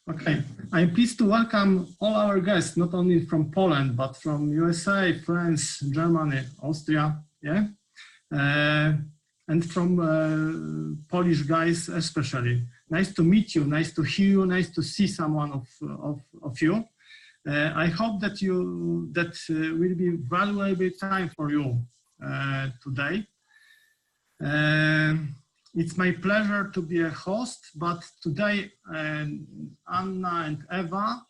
Okay, I'm pleased to welcome all our guests, not only from Poland, but from USA, France, Germany, Austria, yeah, and from Polish guys especially. Nice to meet you, nice to hear you, nice to see someone of you. I hope that will be valuable time for you today. It's my pleasure to be a host, but today Anna and Ewa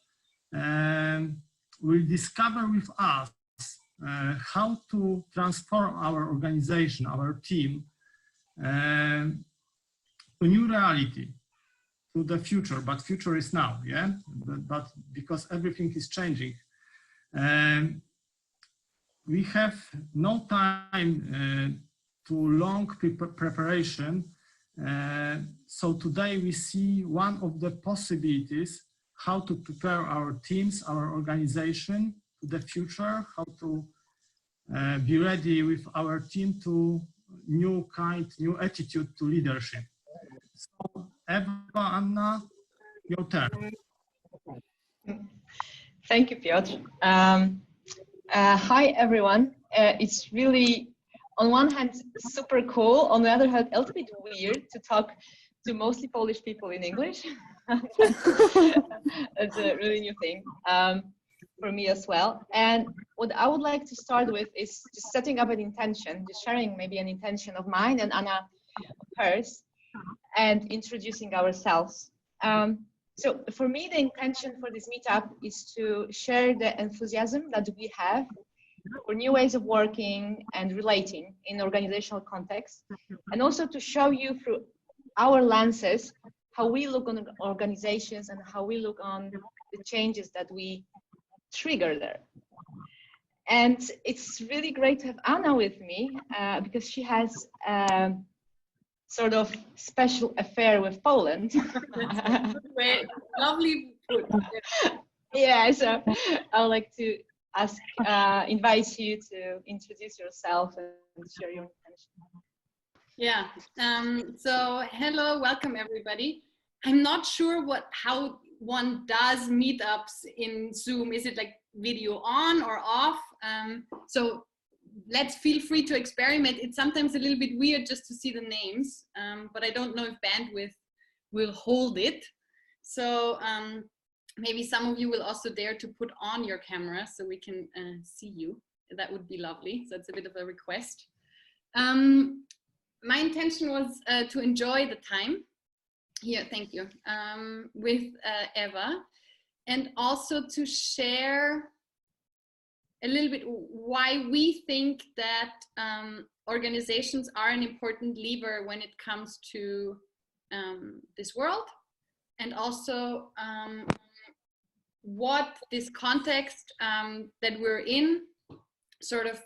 will discover with us how to transform our organization, our team, to new reality, to the future. But future is now, yeah. But because everything is changing, we have no time to long preparation. So today we see one of the possibilities how to prepare our teams, our organization to the future, how to be ready with our team to new attitude to leadership. So Ewa, Anna, your turn. Thank you, Piotr. Hi, everyone. It's really, on one hand, super cool. On the other hand, a little bit weird to talk to mostly Polish people in English. It's a really new thing for me as well. And what I would like to start with is just setting up an intention, just sharing maybe an intention of mine and Anna hers, and introducing ourselves. So for me, the intention for this meetup is to share the enthusiasm that we have for new ways of working and relating in organizational context, and also to show you through our lenses how we look on organizations and how we look on the changes that we trigger there. And it's really great to have Anna with me because she has sort of special affair with Poland. Great, lovely food. Yeah, so I would like to invite you to introduce yourself and share your intention. Yeah, so hello, welcome everybody. I'm not sure how one does meetups in Zoom. Is it like video on or off? So let's feel free to experiment. It's sometimes a little bit weird just to see the names, but I don't know if bandwidth will hold it. So maybe some of you will also dare to put on your camera so we can see you. That would be lovely. So it's a bit of a request. My intention was to enjoy the time here, thank you, with Ewa, and also to share a little bit why we think that organizations are an important lever when it comes to this world, and also what this context that we're in sort of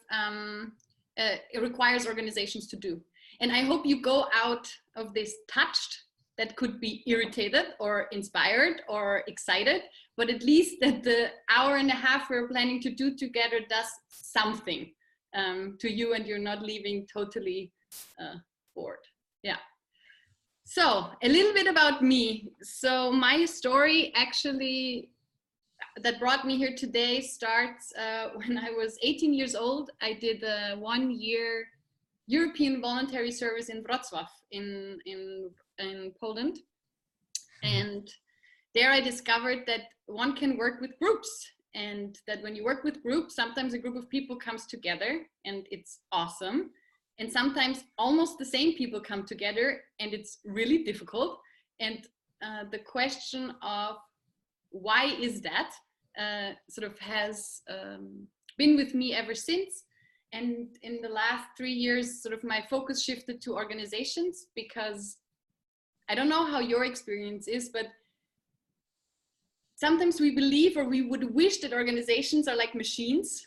it requires organizations to do. And I hope you go out of this touched, that could be irritated or inspired or excited, but at least that the hour and a half we're planning to do together does something to you and you're not leaving totally bored. Yeah. So a little bit about me. So my story actually that brought me here today starts when I was 18 years old. I did a 1-year European voluntary service in Wrocław in Poland. And there I discovered that one can work with groups, and that when you work with groups, sometimes a group of people comes together and it's awesome. And sometimes almost the same people come together and it's really difficult. And the question of why is that sort of has been with me ever since. And in the last 3 years, sort of my focus shifted to organizations, because I don't know how your experience is, but sometimes we believe, or we would wish, that organizations are like machines,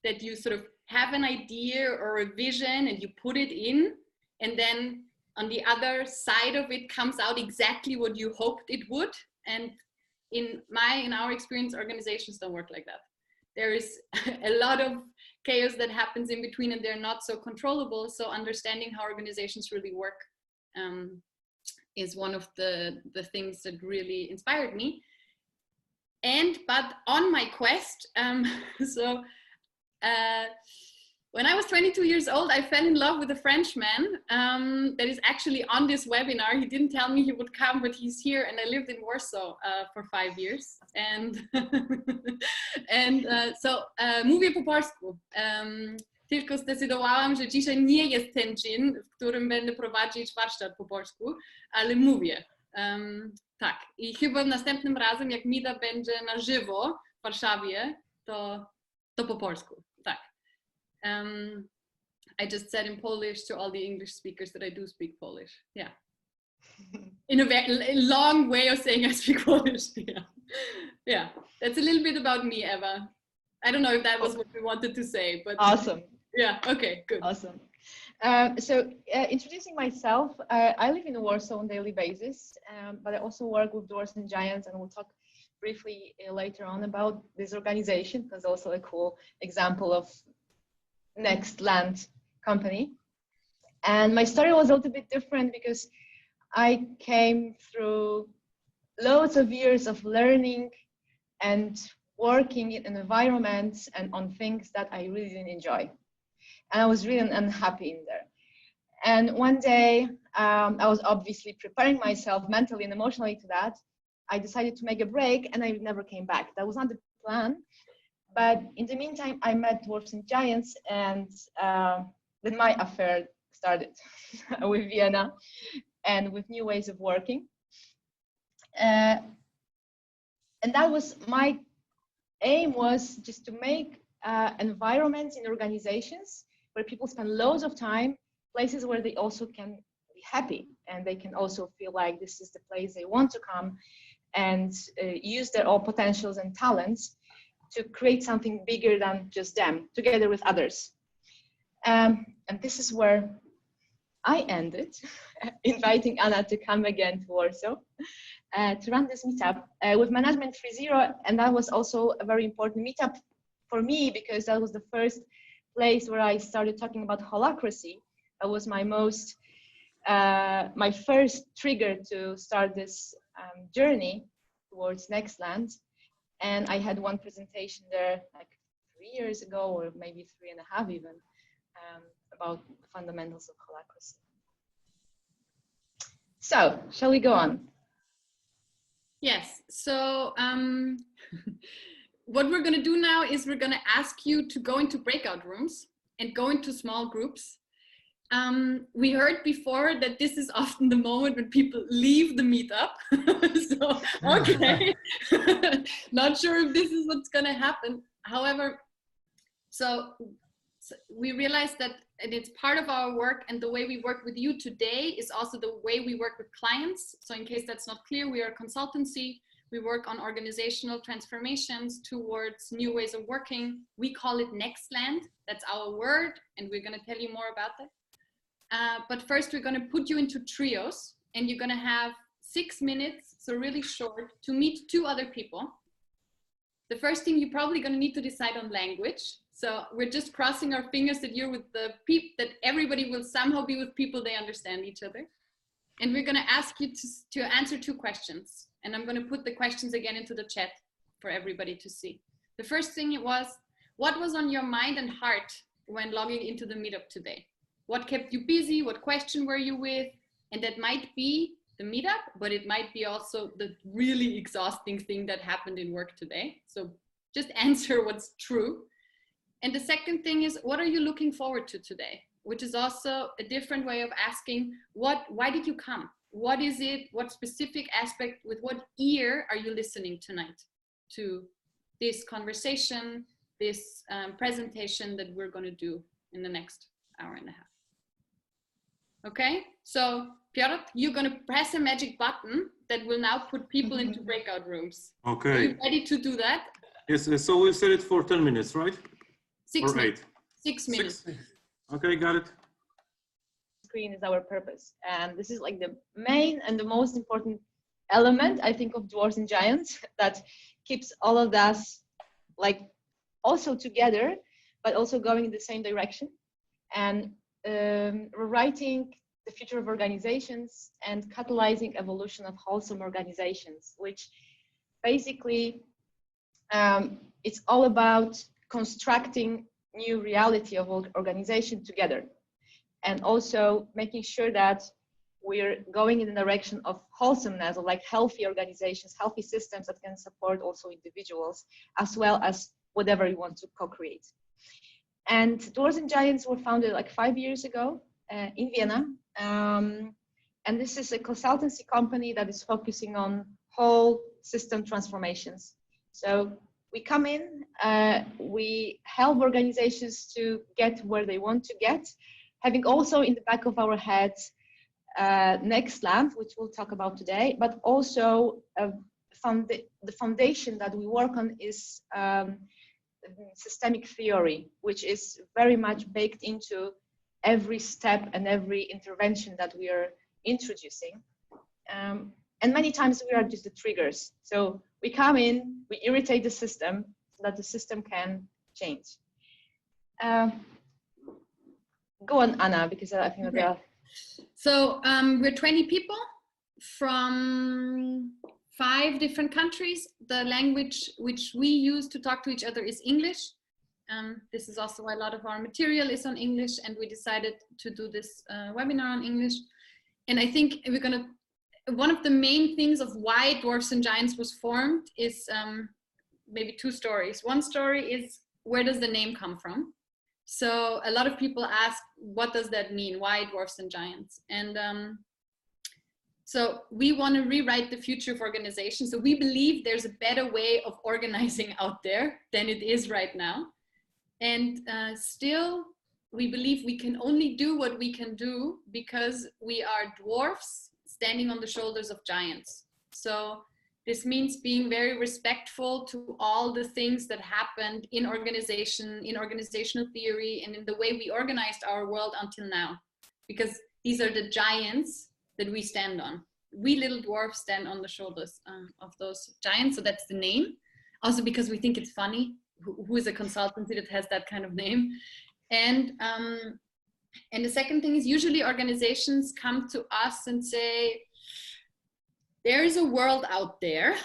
that you sort of have an idea or a vision and you put it in, and then on the other side of it comes out exactly what you hoped it would. And in our experience, organizations don't work like that. There is a lot of chaos that happens in between, and they're not so controllable. So understanding how organizations really work is one of the things that really inspired me. But on my quest, when I was 22 years old, I fell in love with a Frenchman that is actually on this webinar. He didn't tell me he would come, but he's here, and I lived in Warsaw for 5 years. And mówię po polsku. Tylko zdecydowałam, że dzisiaj nie jest ten dzień, w którym będę prowadzić warsztat po polsku, ale mówię. Tak. I chyba następnym razem, jak Mida będzie na żywo w Warszawie, to po polsku. Tak. I just said in Polish to all the English speakers that I do speak Polish. Yeah. In a very long way of saying I speak Polish. Yeah. Yeah. That's a little bit about me, Ewa. I don't know if that was what we wanted to say, but awesome. Yeah. Okay. Good. Awesome. Introducing myself, I live in Warsaw on a daily basis, but I also work with Dwarfs and Giants, and we'll talk briefly later on about this organization, because also a cool example of Next Land company. And my story was a little bit different because I came through loads of years of learning and working in environments and on things that I really didn't enjoy. And I was really unhappy in there. And one day, I was obviously preparing myself mentally and emotionally to that. I decided to make a break, and I never came back. That was not the plan. But in the meantime, I met Dwarfs and Giants, and then my affair started with Vienna and with new ways of working. And that was my aim, was just to make environments in organizations where people spend loads of time, places where they also can be happy, and they can also feel like this is the place they want to come and use their own potentials and talents to create something bigger than just them, together with others. And this is where I ended, inviting Anna to come again to Warsaw to run this meetup with Management 3.0. And that was also a very important meetup for me, because that was the first place where I started talking about holacracy. That was my first trigger to start this journey towards Nextland. And I had one presentation there like 3 years ago, or maybe 3.5 even, about the fundamentals of holacracy. So, shall we go on? Yes. So what we're going to do now is we're going to ask you to go into breakout rooms and go into small groups. We heard before that this is often the moment when people leave the meetup. So, okay, not sure if this is what's going to happen. However, so we realized that it's part of our work, and the way we work with you today is also the way we work with clients. So in case that's not clear, we are a consultancy. We work on organizational transformations towards new ways of working. We call it Nextland. That's our word, and we're going to tell you more about that. But first, we're going to put you into trios, and you're going to have 6 minutes, so really short, to meet 2 other people. The first thing, you're probably going to need to decide on language. So we're just crossing our fingers that you're with the people, that everybody will somehow be with people they understand each other. And we're going to ask you to answer 2 questions. And I'm going to put the questions again into the chat for everybody to see. The first thing was, what was on your mind and heart when logging into the meetup today? What kept you busy? What question were you with? And that might be the meetup, but it might be also the really exhausting thing that happened in work today. So just answer what's true. And the second thing is, what are you looking forward to today? Which is also a different way of asking, why did you come? What is it? What specific aspect, with what ear are you listening tonight to this conversation, this presentation that we're going to do in the next hour and a half? Okay, so Piotr, you're going to press a magic button that will now put people into breakout rooms. Okay. Are you ready to do that? Yes, so we'll set it for 10 minutes, right? 6 or minutes. 8? 6 minutes. 6. Okay, got it. Screen is our purpose, and this is like the main and the most important element, I think, of Dwarfs and Giants that keeps all of us like also together, but also going in the same direction, and rewriting the future of organizations and catalyzing evolution of wholesome organizations, which basically it's all about constructing new reality of organization together, and also making sure that we're going in the direction of wholesomeness, or like healthy organizations, healthy systems that can support also individuals, as well as whatever you want to co-create. And Dwarfs and Giants were founded like 5 years ago in Vienna. And this is a consultancy company that is focusing on whole system transformations. So we come in, we help organizations to get where they want to get, having also in the back of our heads Nextland, which we'll talk about today, but also the foundation that we work on is systemic theory, which is very much baked into every step and every intervention that we are introducing. And many times we are just the triggers. So we come in, we irritate the system so that the system can change. Go on, Anna, because I think that they are... So we're 20 people from 5 different countries. The language which we use to talk to each other is English. This is also why a lot of our material is on English, and we decided to do this webinar on English. And I think we're gonna, one of the main things of why Dwarfs and Giants was formed is maybe 2 stories. One story is, where does the name come from? So a lot of people ask, what does that mean? Why Dwarfs and Giants? And so we want to rewrite the future of organizations. So we believe there's a better way of organizing out there than it is right now. And still, we believe we can only do what we can do because we are dwarfs standing on the shoulders of giants. So this means being very respectful to all the things that happened in organization, in organizational theory, and in the way we organized our world until now. Because these are the giants that we stand on. We little dwarfs stand on the shoulders of those giants, so that's the name. Also because we think it's funny, who is a consultancy that has that kind of name. And the second thing is, usually organizations come to us and say, there is a world out there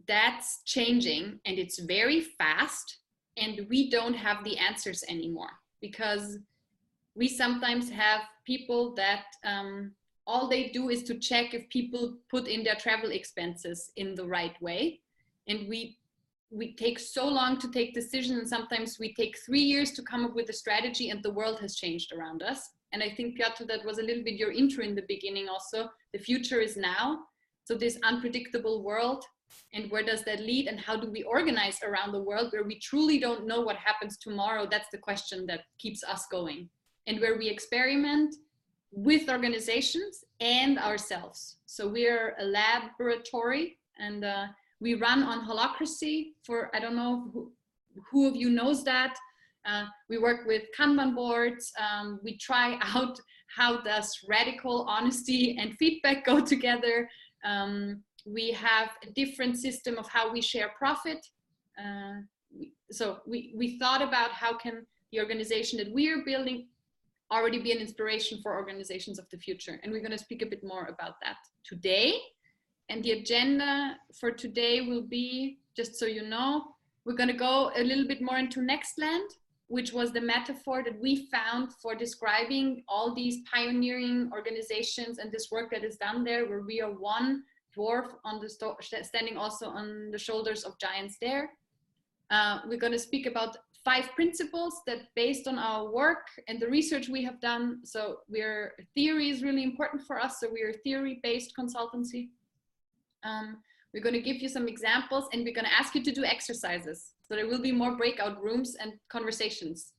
that's changing and it's very fast, and we don't have the answers anymore, because we sometimes have people that all they do is to check if people put in their travel expenses in the right way. And we take so long to take decisions, and sometimes we take 3 years to come up with a strategy, and the world has changed around us. And I think, Piotr, that was a little bit your intro in the beginning also. The future is now. So this unpredictable world, and where does that lead, and how do we organize around the world where we truly don't know what happens tomorrow? That's the question that keeps us going, and where we experiment with organizations and ourselves. So we're a laboratory, and we run on holacracy. For, I don't know who of you knows that. We work with Kanban boards. We try out how does radical honesty and feedback go together. We have a different system of how we share profit. So we thought about how can the organization that we are building already be an inspiration for organizations of the future. And we're going to speak a bit more about that today. And the agenda for today will be, just so you know, we're going to go a little bit more into Nextland, which was the metaphor that we found for describing all these pioneering organizations and this work that is done there, where we are one dwarf on the standing also on the shoulders of giants there. We're going to speak about 5 principles that, based on our work and the research we have done, so theory is really important for us, so we're a theory-based consultancy. We're going to give you some examples, and we're going to ask you to do exercises. So there will be more breakout rooms and conversations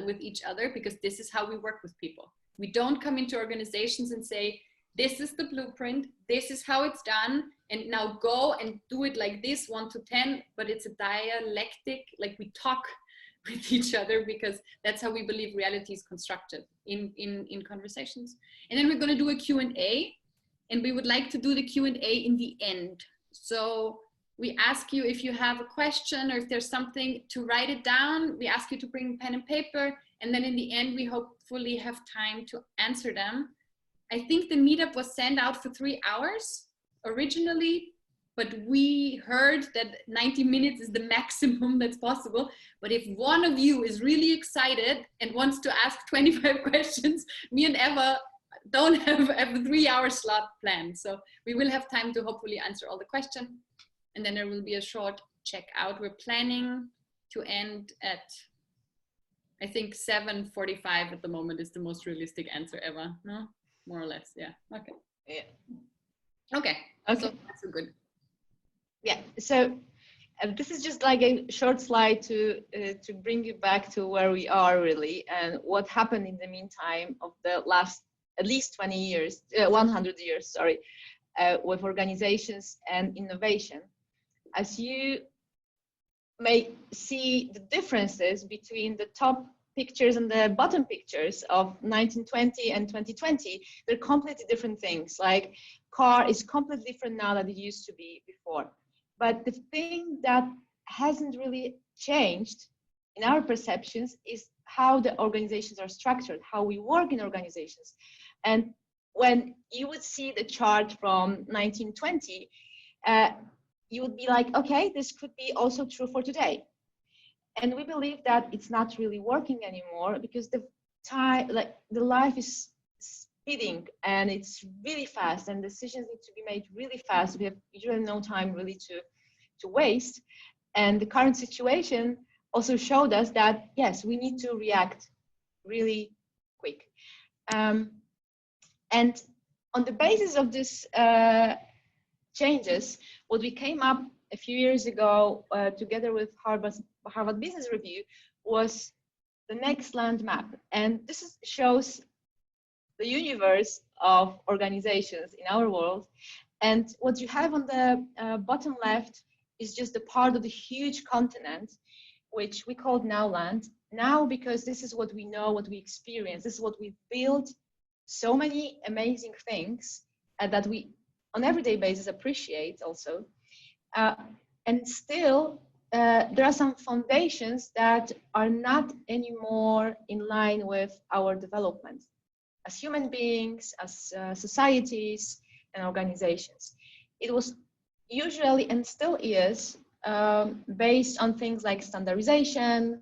with each other, because this is how we work with people. We don't come into organizations and say, this is the blueprint, this is how it's done, and now go and do it like this, 1 to 10, but it's a dialectic, like we talk with each other, because that's how we believe reality is constructed in conversations. And then we're going to do a Q&A, and we would like to do the Q&A in the end. So we ask you, if you have a question or if there's something, to write it down. We ask you to bring pen and paper, and then in the end we hopefully have time to answer them. I think the meetup was sent out for 3 hours originally, but we heard that 90 minutes is the maximum that's possible. But if one of you is really excited and wants to ask 25 questions, me and Eva don't have a 3-hour slot planned. So we will have time to hopefully answer all the questions. And then there will be a short checkout. We're planning to end at, I think 7:45 at the moment is the most realistic answer ever. No, more or less. Yeah. Okay. Yeah. Okay. Okay. So that's so good. Yeah. So this is just like a short slide to bring you back to where we are really, and what happened in the meantime of the last at least 20 years, 100 years, sorry, with organizations and innovation. As you may see the differences between the top pictures and the bottom pictures of 1920 and 2020, they're completely different things. Like car is completely different now than it used to be before. But the thing that hasn't really changed in our perceptions is how the organizations are structured, how we work in organizations. And when you would see the chart from 1920, you would be like, okay, this could be also true for today. And we believe that it's not really working anymore because the time, like the life is speeding and it's really fast and decisions need to be made really fast. We have usually no time really to waste. And the current situation also showed us that, yes, we need to react really quick. And on the basis of this changes, what we came up a few years ago together with Harvard Business Review was the next land map. And this shows the universe of organizations in our world. And what you have on the bottom left is just a part of the huge continent, which we called Now Land. Now, because this is what we know, what we experience, this is what we built, so many amazing things that we on everyday basis appreciate also. And still, there are some foundations that are not anymore in line with our development as human beings, as societies and organizations. It was usually and still is based on things like standardization,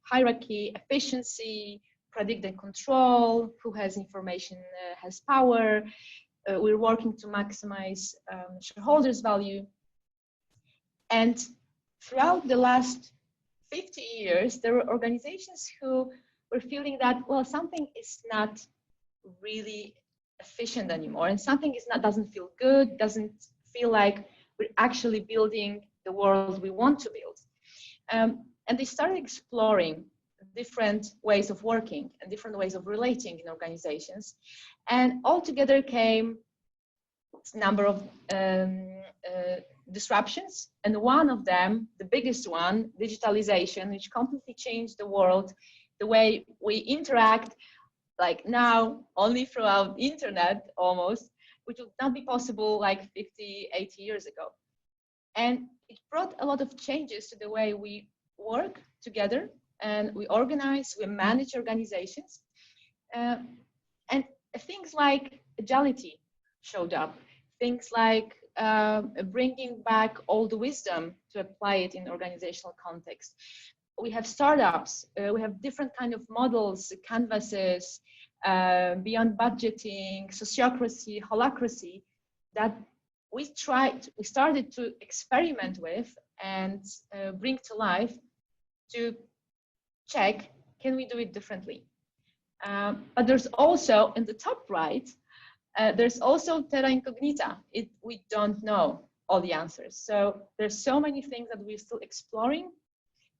hierarchy, efficiency, predict and control, who has information has power. We're working to maximize shareholders' value. And throughout the last 50 years, there were organizations who were feeling that, well, something is not really efficient anymore, and something is not, doesn't feel good, doesn't feel like we're actually building the world we want to build. And they started exploring different ways of working and different ways of relating in organizations. And altogether came a number of disruptions. And one of them, the biggest one, digitalization, which completely changed the world, the way we interact, like now only throughout the internet almost, which would not be possible like 50, 80 years ago. And it brought a lot of changes to the way we work together and we organize, we manage organizations. And things like agility showed up. Things like bringing back all the wisdom to apply it in organizational context. We have startups, we have different kind of models, canvases, beyond budgeting, sociocracy, holacracy, that we started to experiment with and bring to life to check, can we do it differently? But there's also, in the top right, there's also terra incognita. We don't know all the answers. So there's so many things that we're still exploring,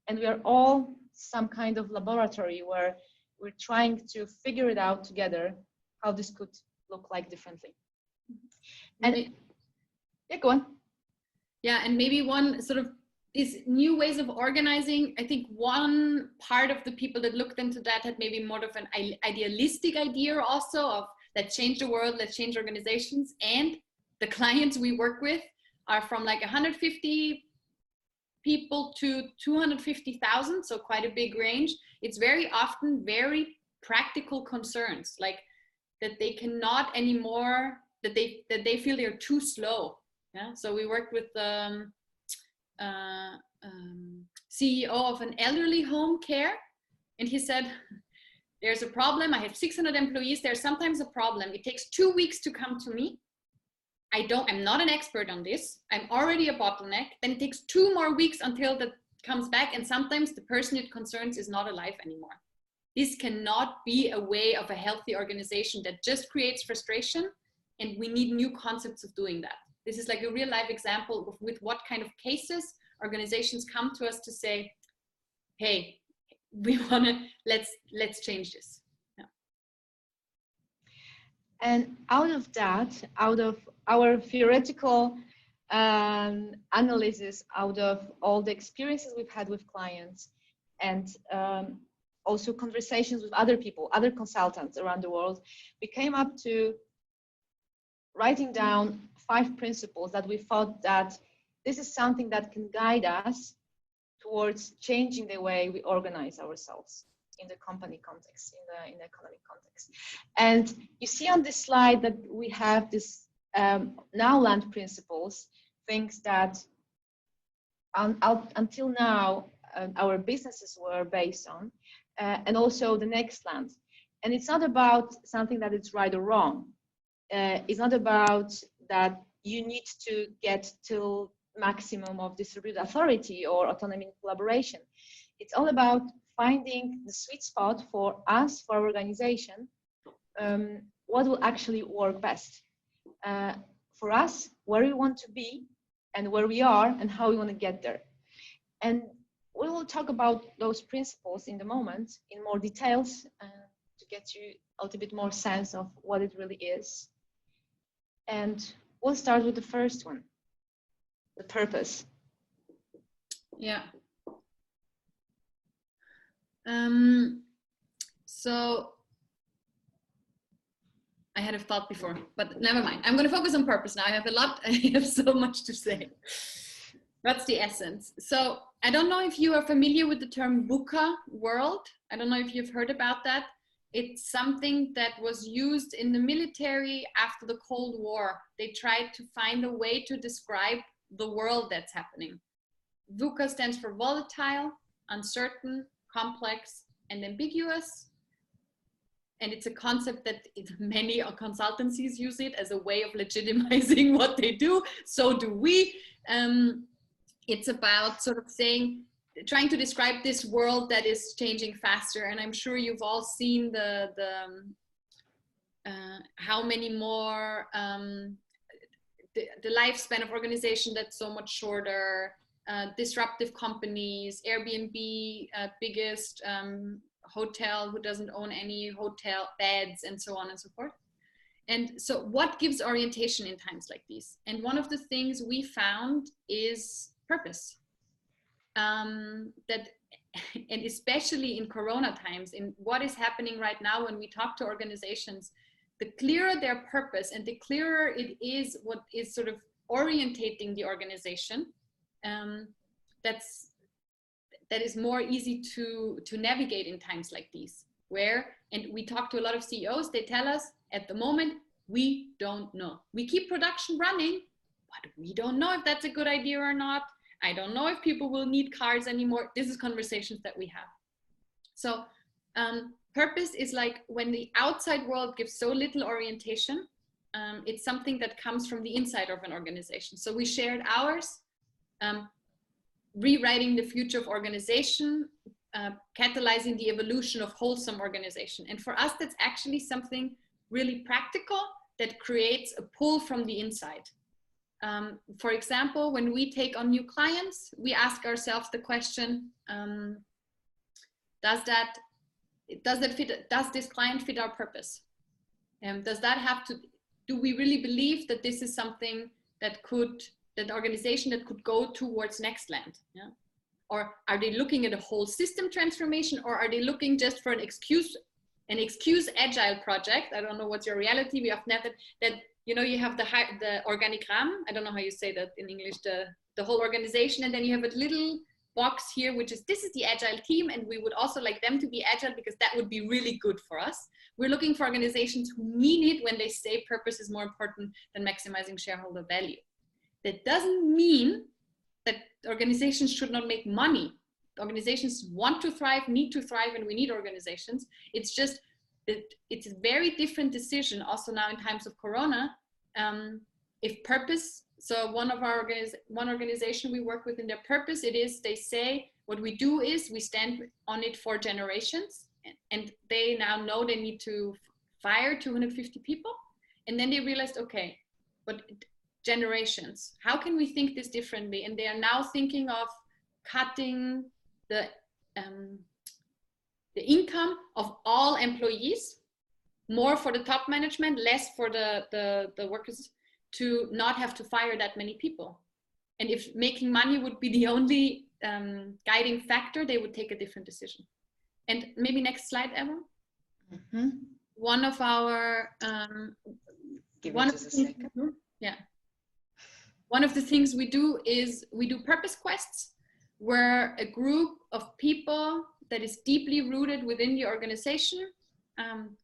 and we are all some kind of laboratory where we're trying to figure it out together, how this could look like differently. And yeah, go on. Yeah, and maybe one sort of is new ways of organizing. I think one part of the people that looked into that had maybe more of an idealistic idea also of let's change the world, let's change organizations. And the clients we work with are from like 150 people to 250,000, so quite a big range. It's very often very practical concerns, like that they cannot anymore, that they feel they're too slow Yeah, so we worked with the CEO of an elderly home care, and he said, there's a problem. I have 600 employees. There's sometimes a problem. It takes 2 weeks to come to me. I'm not an expert on this. I'm already a bottleneck. Then it takes 2 more weeks until that comes back. And sometimes the person it concerns is not alive anymore. This cannot be a way of a healthy organization that just creates frustration. And we need new concepts of doing that. This is like a real life example of with what kind of cases organizations come to us to say, hey, we want to, let's change this. Yeah. And out of that, out of our theoretical analysis, out of all the experiences we've had with clients, and also conversations with other people, other consultants around the world, we came up to writing down 5 principles that we thought that this is something that can guide us towards changing the way we organize ourselves in the company context, in the economic context. And you see on this slide that we have this now land principles, things that until now our businesses were based on, and also the next land. And it's not about something that is right or wrong. It's not about that you need to get to maximum of distributed authority or autonomy and collaboration. It's all about finding the sweet spot for us, for our organization, what will actually work best. For us, where we want to be and where we are and how we want to get there. And we will talk about those principles in the moment in more details to get you a little bit more sense of what it really is. And we'll start with the first one, the purpose. Yeah. So I had a thought before, but never mind. I'm going to focus on purpose now. I have so much to say. That's the essence. So I don't know if you are familiar with the term VUCA world. I don't know if you've heard about that. It's something that was used in the military after the Cold War. They tried to find a way to describe the world that's happening. VUCA stands for volatile, uncertain, complex, and ambiguous. And it's a concept that many consultancies use it as a way of legitimizing what they do. So do we. It's about sort of trying to describe this world that is changing faster. And I'm sure you've all seen how many more, the lifespan of organization that's so much shorter, disruptive companies, Airbnb, biggest hotel who doesn't own any hotel beds, and so on and so forth. And so what gives orientation in times like these? And one of the things we found is purpose. And especially in Corona times, in what is happening right now when we talk to organizations, the clearer their purpose and the clearer it is what is sort of orientating the organization, that is more easy to navigate in times like these, and we talk to a lot of CEOs, they tell us at the moment, we don't know. We keep production running, but we don't know if that's a good idea or not. I don't know if people will need cars anymore. This is conversations that we have. So purpose is like when the outside world gives so little orientation, it's something that comes from the inside of an organization. So we shared ours, rewriting the future of organization, catalyzing the evolution of wholesome organization. And for us, that's actually something really practical that creates a pull from the inside. For example, when we take on new clients, we ask ourselves the question, does this client fit our purpose? Do we really believe that this is something that organization that could go towards next land? Yeah? Or are they looking at a whole system transformation, or are they looking just for an excuse agile project? I don't know what's your reality. We have never that, you have the organigram. I don't know how you say that in English, the whole organization. And then you have a little box here, which is, this is the agile team. And we would also like them to be agile because that would be really good for us. We're looking for organizations who mean it when they say purpose is more important than maximizing shareholder value. That doesn't mean that organizations should not make money. Organizations want to thrive, need to thrive, and we need organizations. It's just that it's a very different decision also now in times of Corona. If purpose, so one organization we work with in their purpose, they say what we do is we stand on it for generations, and they now know they need to fire 250 people. And then they realized, okay, but generations, how can we think this differently? And they are now thinking of cutting the income of all employees, more for the top management, less for the workers, to not have to fire that many people. And if making money would be the only guiding factor, they would take a different decision. And maybe next slide, Ewa. Mm-hmm. One of our one of the things we do is we do purpose quests, where a group of people that is deeply rooted within the organization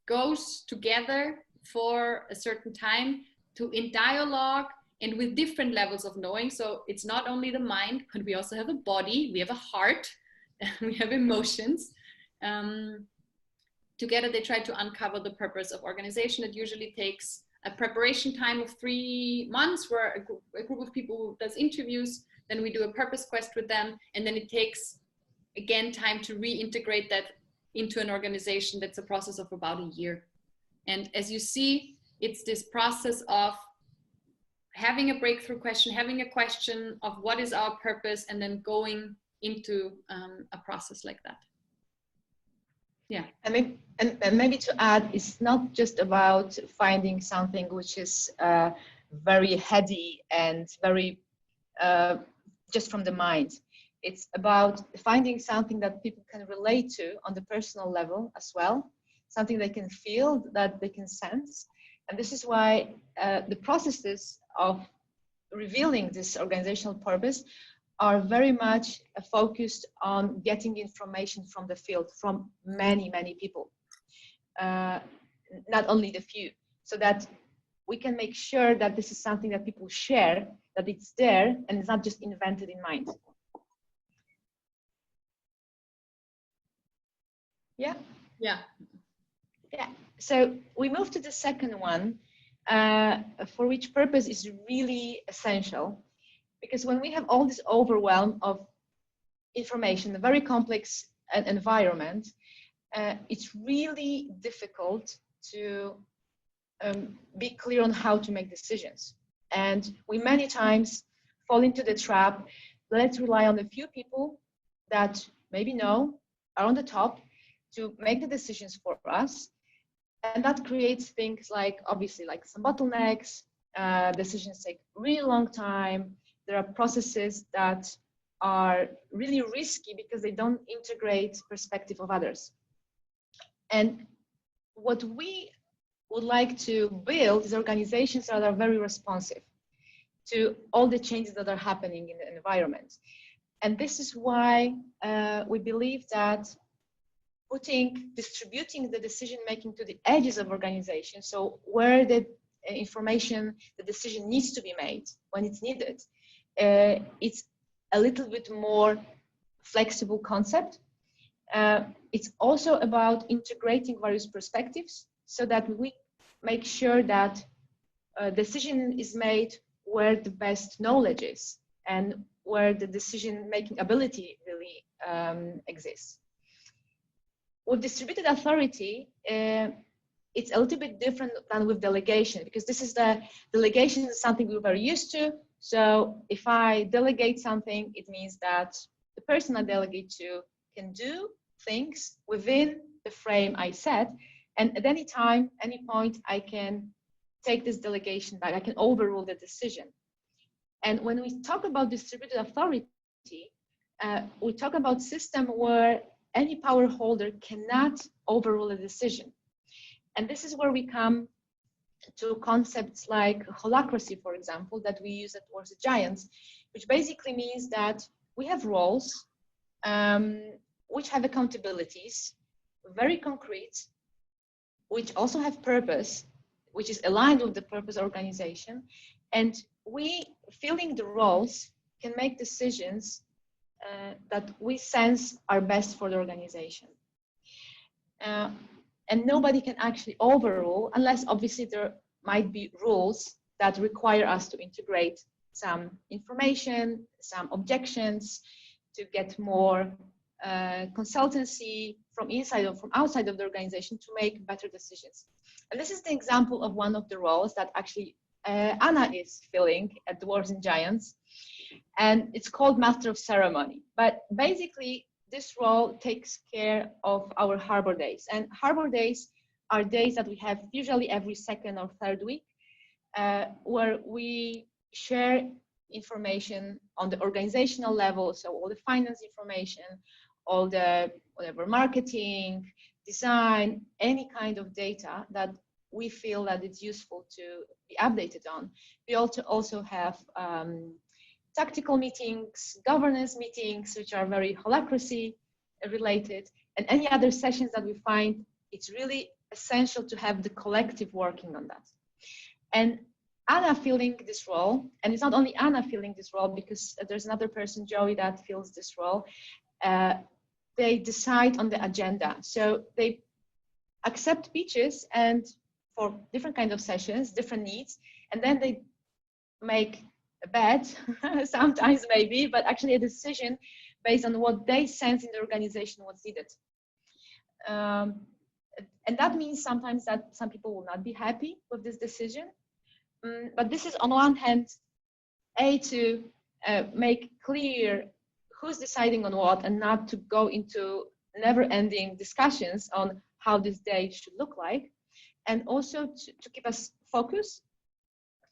goes together for a certain time in dialogue and with different levels of knowing. So it's not only the mind, but we also have a body, we have a heart, we have emotions. Together they try to uncover the purpose of organization. It usually takes a preparation time of 3 months, where a group of people does interviews, then we do a purpose quest with them, and then it takes again time to reintegrate that into an organization. That's a process of about a year. And as you see, it's this process of having a breakthrough question, having a question of what is our purpose, and then going into a process like that. Yeah. And maybe to add, it's not just about finding something which is very heady and very just from the mind. It's about finding something that people can relate to on the personal level as well, something they can feel, that they can sense. And this is why the processes of revealing this organizational purpose are very much focused on getting information from the field, from many, many people, not only the few, so that we can make sure that this is something that people share, that it's there and it's not just invented in mind. Yeah? Yeah. Yeah. So we move to the second one, for which purpose is really essential. Because when we have all this overwhelm of information, a very complex environment, it's really difficult to be clear on how to make decisions. And we many times fall into the trap, let's rely on a few people that maybe know, are on the top, to make the decisions for us. And that creates things like, obviously, like some bottlenecks, decisions take a really long time. There are processes that are really risky because they don't integrate perspective of others. And what we would like to build is organizations that are very responsive to all the changes that are happening in the environment. And this is why we believe that distributing the decision-making to the edges of organizations, so where the information, the decision needs to be made when it's needed, it's a little bit more flexible concept. It's also about integrating various perspectives so that we make sure that a decision is made where the best knowledge is and where the decision-making ability really exists. With distributed authority, it's a little bit different than with delegation, because this is delegation is something we're very used to. So if I delegate something, it means that the person I delegate to can do things within the frame I set. And at any time, any point, I can take this delegation back. I can overrule the decision. And when we talk about distributed authority, we talk about system where any power holder cannot overrule a decision. And this is where we come to concepts like holacracy, for example, that we use at Dwarfs and Giants, which basically means that we have roles which have accountabilities, very concrete, which also have purpose. which is aligned with the purpose organization. And we, filling the roles, can make decisions that we sense are best for the organization. And nobody can actually overrule, unless obviously there might be rules that require us to integrate some information, some objections, to get more consultancy from inside or from outside of the organization to make better decisions. And this is the example of one of the roles that actually Anna is filling at Dwarfs and Giants, and it's called Master of Ceremony. But basically, this role takes care of our Harbor Days. And Harbor Days are days that we have usually every second or third week, where we share information on the organizational level, so all the finance information, all the whatever marketing, design, any kind of data that we feel that it's useful to be updated on. We also have tactical meetings, governance meetings, which are very holacracy related, and any other sessions that we find it's really essential to have the collective working on that. And Anna filling this role, and it's not only Anna filling this role, because there's another person, Joey, that fills this role. They decide on the agenda. So they accept pitches and for different kinds of sessions, different needs, and then they make a bet, sometimes maybe, but actually a decision based on what they sense in the organization what's needed. And that means sometimes that some people will not be happy with this decision. But this is on one hand, to make clear who's deciding on what and not to go into never-ending discussions on how this day should look like, and also to keep us focused,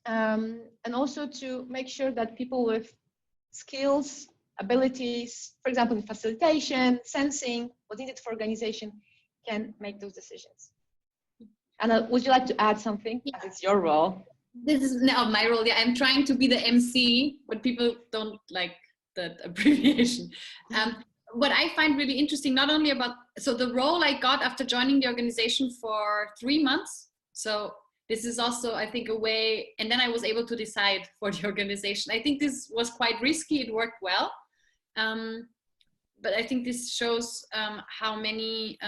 and also to make sure that people with skills, abilities, for example, in facilitation, sensing, what's needed for organization, can make those decisions. Anna, would you like to add something? Yeah. It's your role. This is now my role. Yeah, I'm trying to be the MC, but people don't like that abbreviation. What I find really interesting, not only about, so the role I got after joining the organization for 3 months. So this is also, I think, a way, and then I was able to decide for the organization. I think this was quite risky. It worked well. But I think this shows how many,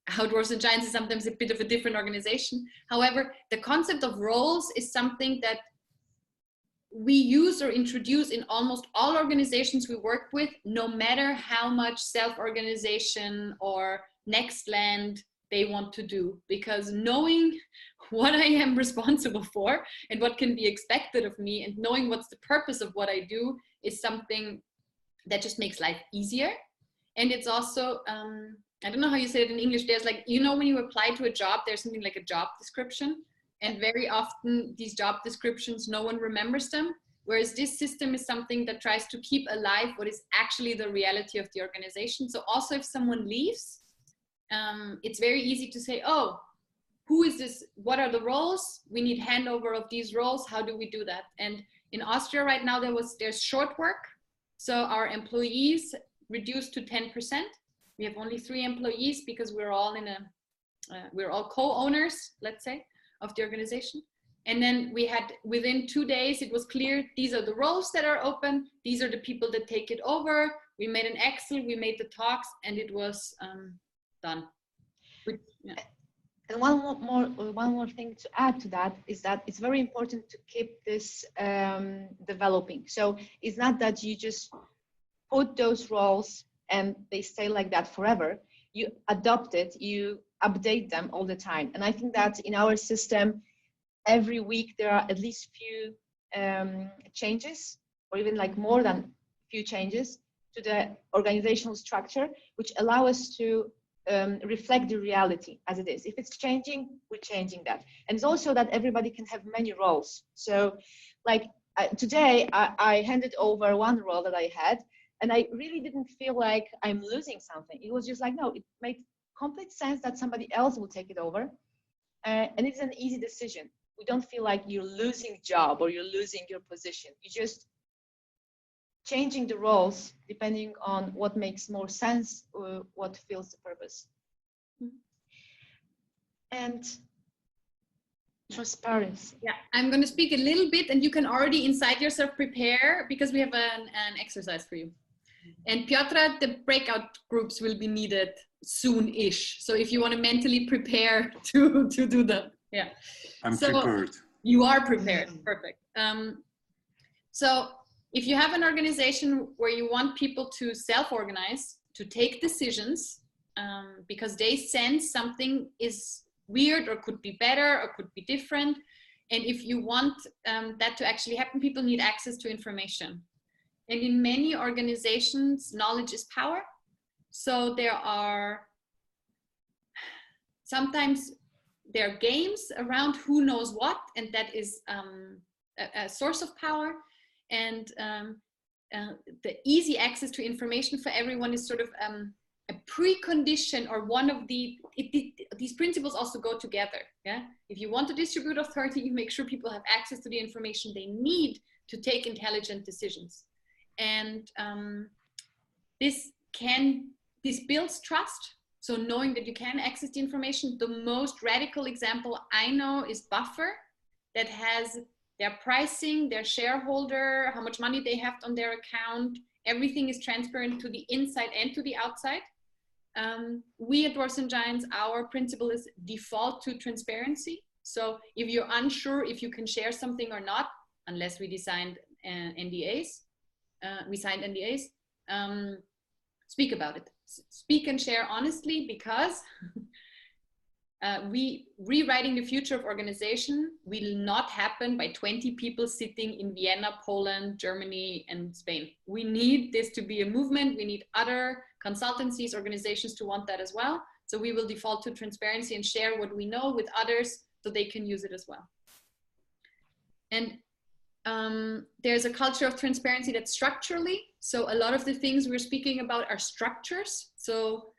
how Dwarfs and Giants is sometimes a bit of a different organization. However, the concept of roles is something that we use or introduce in almost all organizations we work with, no matter how much self-organization or next land they want to do. Because knowing what I am responsible for and what can be expected of me, and knowing what's the purpose of what I do, is something that just makes life easier. And it's also, I don't know how you say it in English, there's like, you know, when you apply to a job, there's something like a job description. And very often these job descriptions, no one remembers them. Whereas this system is something that tries to keep alive what is actually the reality of the organization. So also if someone leaves, it's very easy to say, oh, who is this? What are the roles? We need handover of these roles. How do we do that? And in Austria right now, there's short work. So our employees reduced to 10%. We have only 3 employees because we're all we're all co-owners, let's say, of the organization. And then we had, within 2 days, it was clear, these are the roles that are open. These are the people that take it over. We made an Excel, we made the talks, and it was done. Yeah. And one more thing to add to that is that it's very important to keep this developing. So it's not that you just put those roles and they stay like that forever. You adopt it, you update them all the time. And I think that in our system, every week there are at least few changes, or even like more than few changes to the organizational structure, which allow us to reflect the reality as it is. If it's changing, we're changing that. And it's also that everybody can have many roles. So like today, I handed over one role that I had, and I really didn't feel like I'm losing something. It was just like, no, it made complete sense that somebody else will take it over. And it's an easy decision. We don't feel like you're losing job or you're losing your position. You're just changing the roles depending on what makes more sense or what fills the purpose. And Transparency. Yeah, I'm going to speak a little bit, and you can already inside yourself prepare, because we have an exercise for you. And Piotra, the breakout groups will be needed soon-ish. So if you want to mentally prepare to do them, yeah. I'm so prepared. You are prepared, perfect. So if you have an organization where you want people to self-organize, to take decisions, because they sense something is weird or could be better or could be different, and if you want that to actually happen, people need access to information. And in many organizations, knowledge is power. So sometimes there are games around who knows what, and that is a source of power. And the easy access to information for everyone is sort of a precondition, or one of these principles also go together. Yeah, if you want to distribute authority, you make sure people have access to the information they need to take intelligent decisions. And this builds trust. So knowing that you can access the information. The most radical example I know is Buffer, that has their pricing, their shareholder, how much money they have on their account. Everything is transparent to the inside and to the outside. We at Dwarfs and Giants, our principle is default to transparency. So if you're unsure if you can share something or not, unless we signed NDAs, speak about it. Speak and share honestly, because rewriting the future of organization will not happen by 20 people sitting in Vienna, Poland, Germany, and Spain. We need this to be a movement. We need other consultancies, organizations to want that as well. So we will default to transparency and share what we know with others so they can use it as well. And there's a culture of transparency that's structurally. So a lot of the things we're speaking about are structures. So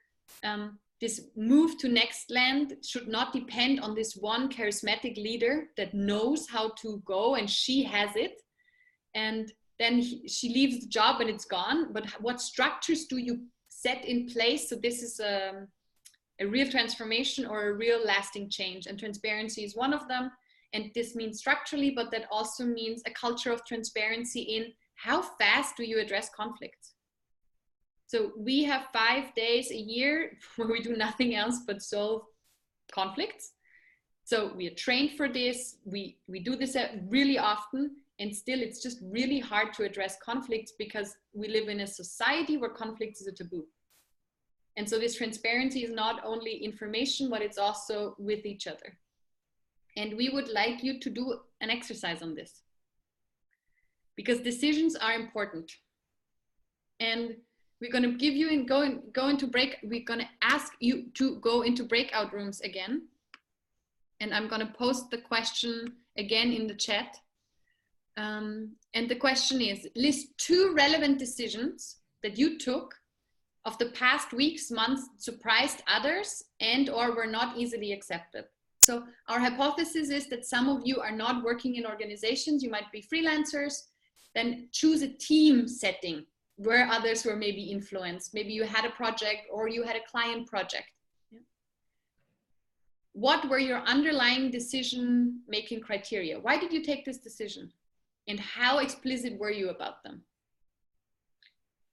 this move to next land should not depend on this one charismatic leader that knows how to go and she has it. And then she leaves the job and it's gone. But what structures do you set in place? So this is a real transformation or a real lasting change. And transparency is one of them. And this means structurally, but that also means a culture of transparency in how fast do you address conflicts. So we have 5 days a year where we do nothing else but solve conflicts. So we are trained for this. We do this really often, and still it's just really hard to address conflicts because we live in a society where conflict is a taboo. And so this transparency is not only information, but it's also with each other. And we would like you to do an exercise on this, because decisions are important. And we're going to give you we're going to ask you to go into breakout rooms again. And I'm going to post the question again in the chat. And the question is, list 2 relevant decisions that you took of the past weeks, months, surprised others and or were not easily accepted. So our hypothesis is that some of you are not working in organizations, you might be freelancers. Then choose a team setting where others were maybe influenced. Maybe you had a project or you had a client project. Yeah. What were your underlying decision-making criteria? Why did you take this decision? And how explicit were you about them?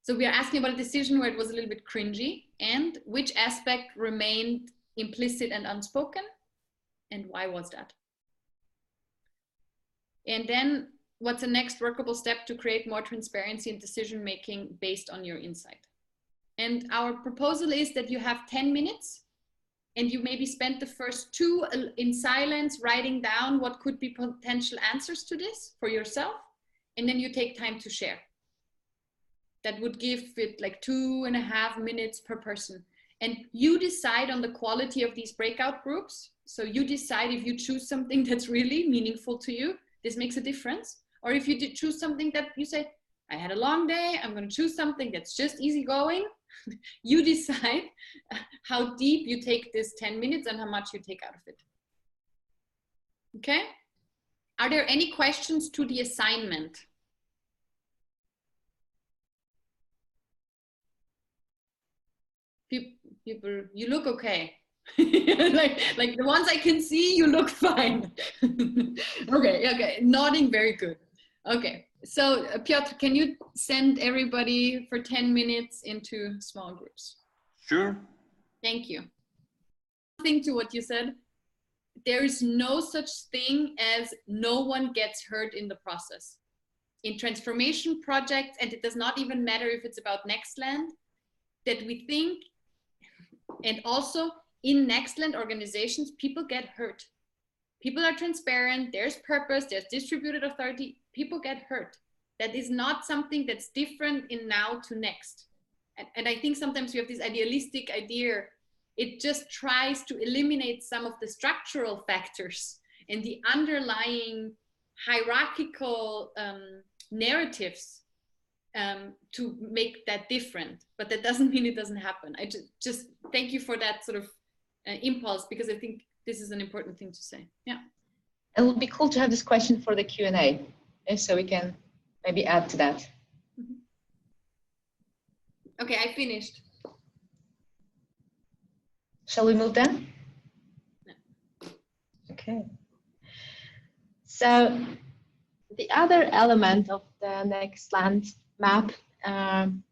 So we are asking about a decision where it was a little bit cringy, and which aspect remained implicit and unspoken, and why was that? And then what's the next workable step to create more transparency in decision-making based on your insight? And our proposal is that you have 10 minutes and you maybe spend the first 2 in silence, writing down what could be potential answers to this for yourself. And then you take time to share. That would give it like 2.5 minutes per person. And you decide on the quality of these breakout groups. So you decide if you choose something that's really meaningful to you, this makes a difference. Or if you did choose something that you say, I had a long day, I'm going to choose something that's just easygoing. You decide how deep you take this 10 minutes and how much you take out of it. Okay? Are there any questions to the assignment? People, you look okay. like the ones I can see, you look fine. Okay, nodding, very good. Okay, so Piotr, can you send everybody for 10 minutes into small groups? Sure. Thank you. Thing to what you said, there is no such thing as no one gets hurt in the process. In transformation projects, and it does not even matter if it's about Nextland, that we think, and also in Nextland organizations, people get hurt. People are transparent, there's purpose, there's distributed authority, people get hurt. That is not something that's different in now to next. And I think sometimes we have this idealistic idea, it just tries to eliminate some of the structural factors and the underlying hierarchical narratives to make that different, but that doesn't mean it doesn't happen. I just thank you for that sort of impulse, because I think this is an important thing to say. Yeah. It would be cool to have this question for the Q&A, so we can maybe add to that. Mm-hmm. Okay, I finished. Shall we move then? Yeah. Okay. So the other element of the Nextland map and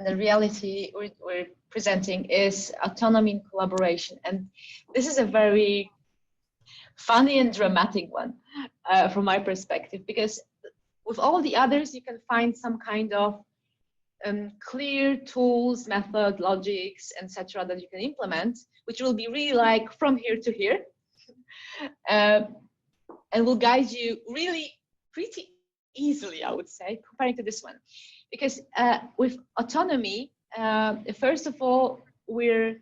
the reality we're presenting is autonomy and collaboration. And this is a very funny and dramatic one from my perspective, because with all the others, you can find some kind of clear tools, method, logics, etc. that you can implement, which will be really like from here to here, and will guide you really pretty easily, I would say, comparing to this one. Because with autonomy, first of all, we're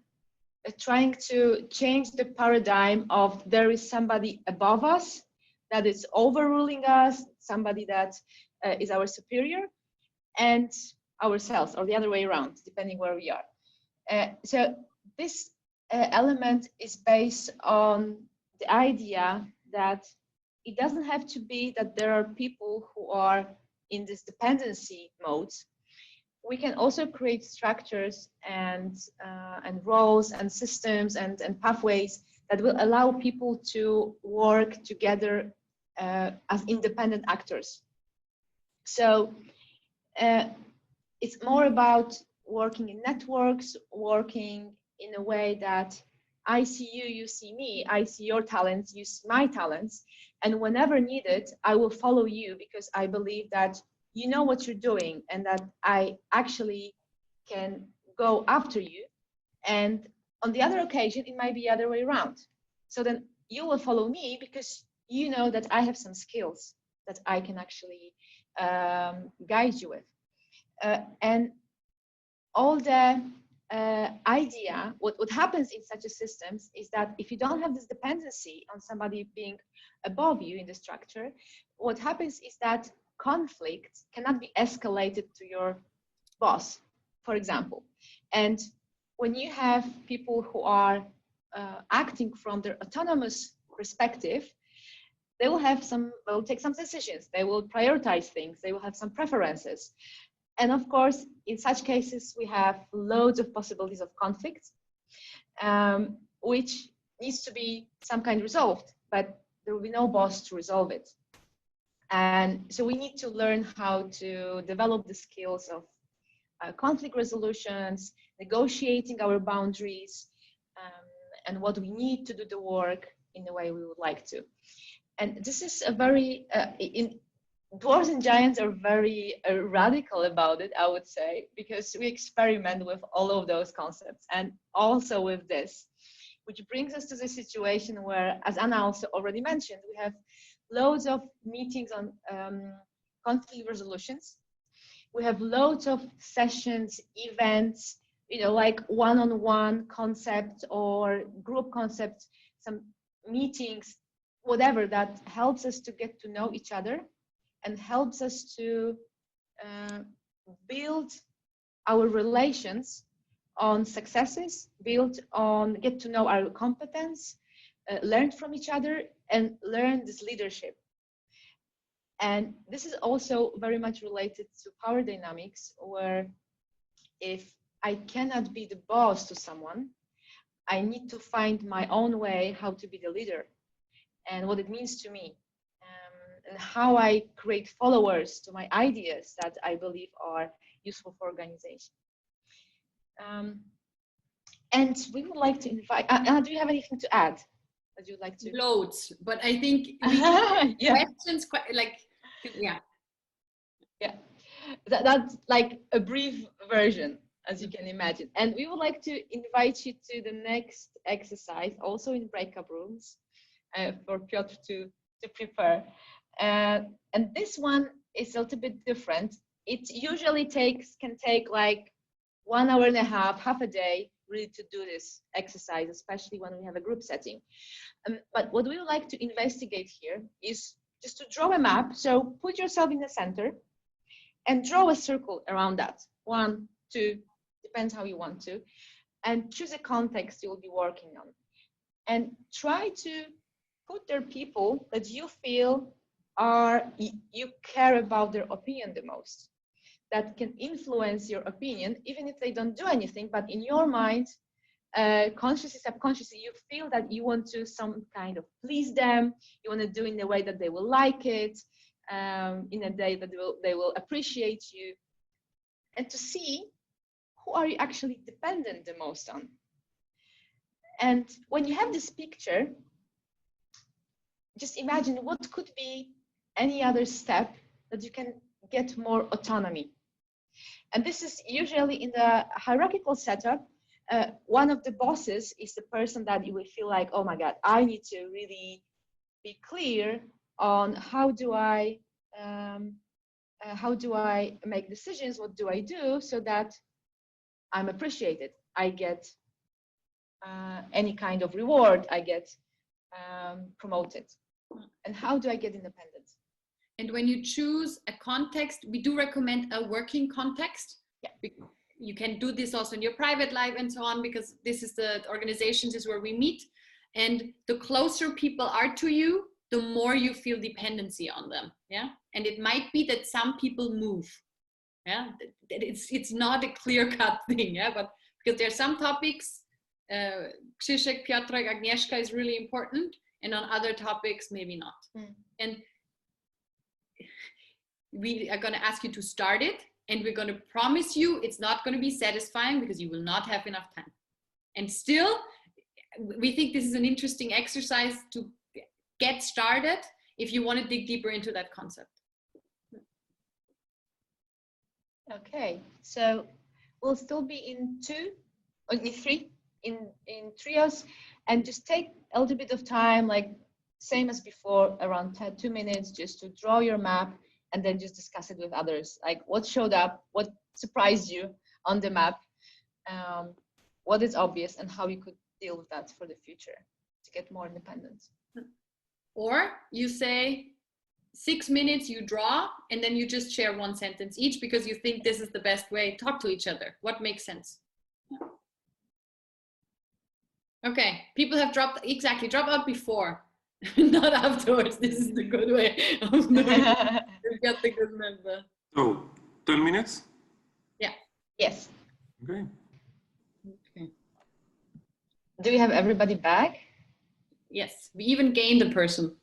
trying to change the paradigm of there is somebody above us that is overruling us, somebody that is our superior, and ourselves, or the other way around, depending where we are. So this element is based on the idea that it doesn't have to be that there are people who are in this dependency mode. We can also create structures and roles and systems and pathways that will allow people to work together as independent actors. So it's more about working in networks, working in a way that I see you, you see me, I see your talents, you see my talents, and whenever needed, I will follow you because I believe that you know what you're doing and that I actually can go after you. And on the other occasion, it might be the other way around. So then you will follow me because you know that I have some skills that I can actually guide you with. And all the idea, what happens in such a systems is that if you don't have this dependency on somebody being above you in the structure, what happens is that conflict cannot be escalated to your boss, for example. And when you have people who are acting from their autonomous perspective, they will take some decisions, they will prioritize things, they will have some preferences. And of course, in such cases, we have loads of possibilities of conflict, which needs to be some kind resolved, but there will be no boss to resolve it. And so we need to learn how to develop the skills of conflict resolutions, negotiating our boundaries, and what we need to do the work in the way we would like to. And this is a very, dwarves and giants are very radical about it, I would say, because we experiment with all of those concepts and also with this, which brings us to the situation where, as Anna also already mentioned, we have loads of meetings on conflict resolutions. We have loads of sessions, events, like one-on-one concept or group concepts, some meetings, whatever that helps us to get to know each other and helps us to build our relations on successes, get to know our competence, learn from each other, and learn this leadership. And this is also very much related to power dynamics, where if I cannot be the boss to someone, I need to find my own way how to be the leader and what it means to me, and how I create followers to my ideas that I believe are useful for organization. And we would like to invite, Anna, do you have anything to add that you'd like to? Loads, but I think we yeah. questions like, yeah. Yeah, that's like a brief version, as you can imagine. And we would like to invite you to the next exercise, also in breakout rooms, for Piotr to prepare. And this one is a little bit different. It usually can take like 1 hour and a half a day, really, to do this exercise, especially when we have a group setting. But what we would like to investigate here is just to draw a map. So put yourself in the center and draw a circle around that. 1, 2, depends how you want to, and choose a context you will be working on. And try to put there people that you feel you care about their opinion the most, that can influence your opinion, even if they don't do anything, but in your mind, consciously, subconsciously, you feel that you want to some kind of please them, you want to do in a way that they will like it, in a day that they will appreciate you, and to see who are you actually dependent the most on. And when you have this picture, just imagine what could be any other step that you can get more autonomy. And this is usually in the hierarchical setup. One of the bosses is the person that you will feel like, oh my God, I need to really be clear on how do I make decisions, what do I do so that I'm appreciated, I get any kind of reward, I get promoted, and how do I get independence. And when you choose a context, we do recommend a working context. Yeah. You can do this also in your private life and so on, because this is the organizations is where we meet. And the closer people are to you, the more you feel dependency on them. Yeah. And it might be that some people move. Yeah. It's not a clear-cut thing. Yeah. But because there are some topics, Krzysiek, Piotr, Agnieszka is really important. And on other topics, maybe not. And we are going to ask you to start it, and we're going to promise you it's not going to be satisfying because you will not have enough time. And still, we think this is an interesting exercise to get started if you want to dig deeper into that concept. Okay, so we'll still be in trios, and just take a little bit of time, like same as before, around 2 minutes, just to draw your map, and then just discuss it with others, like what showed up, what surprised you on the map, what is obvious, and how you could deal with that for the future to get more independence. Or you say 6 minutes, you draw, and then you just share 1 sentence each because you think this is the best way. Talk to each other. What makes sense? Okay, people have dropped out before, not afterwards. This is the good way of doing it. We've got the good member. So, 10 minutes? Yeah. Yes. Okay. Okay. Do we have everybody back? Yes, we even gained a person.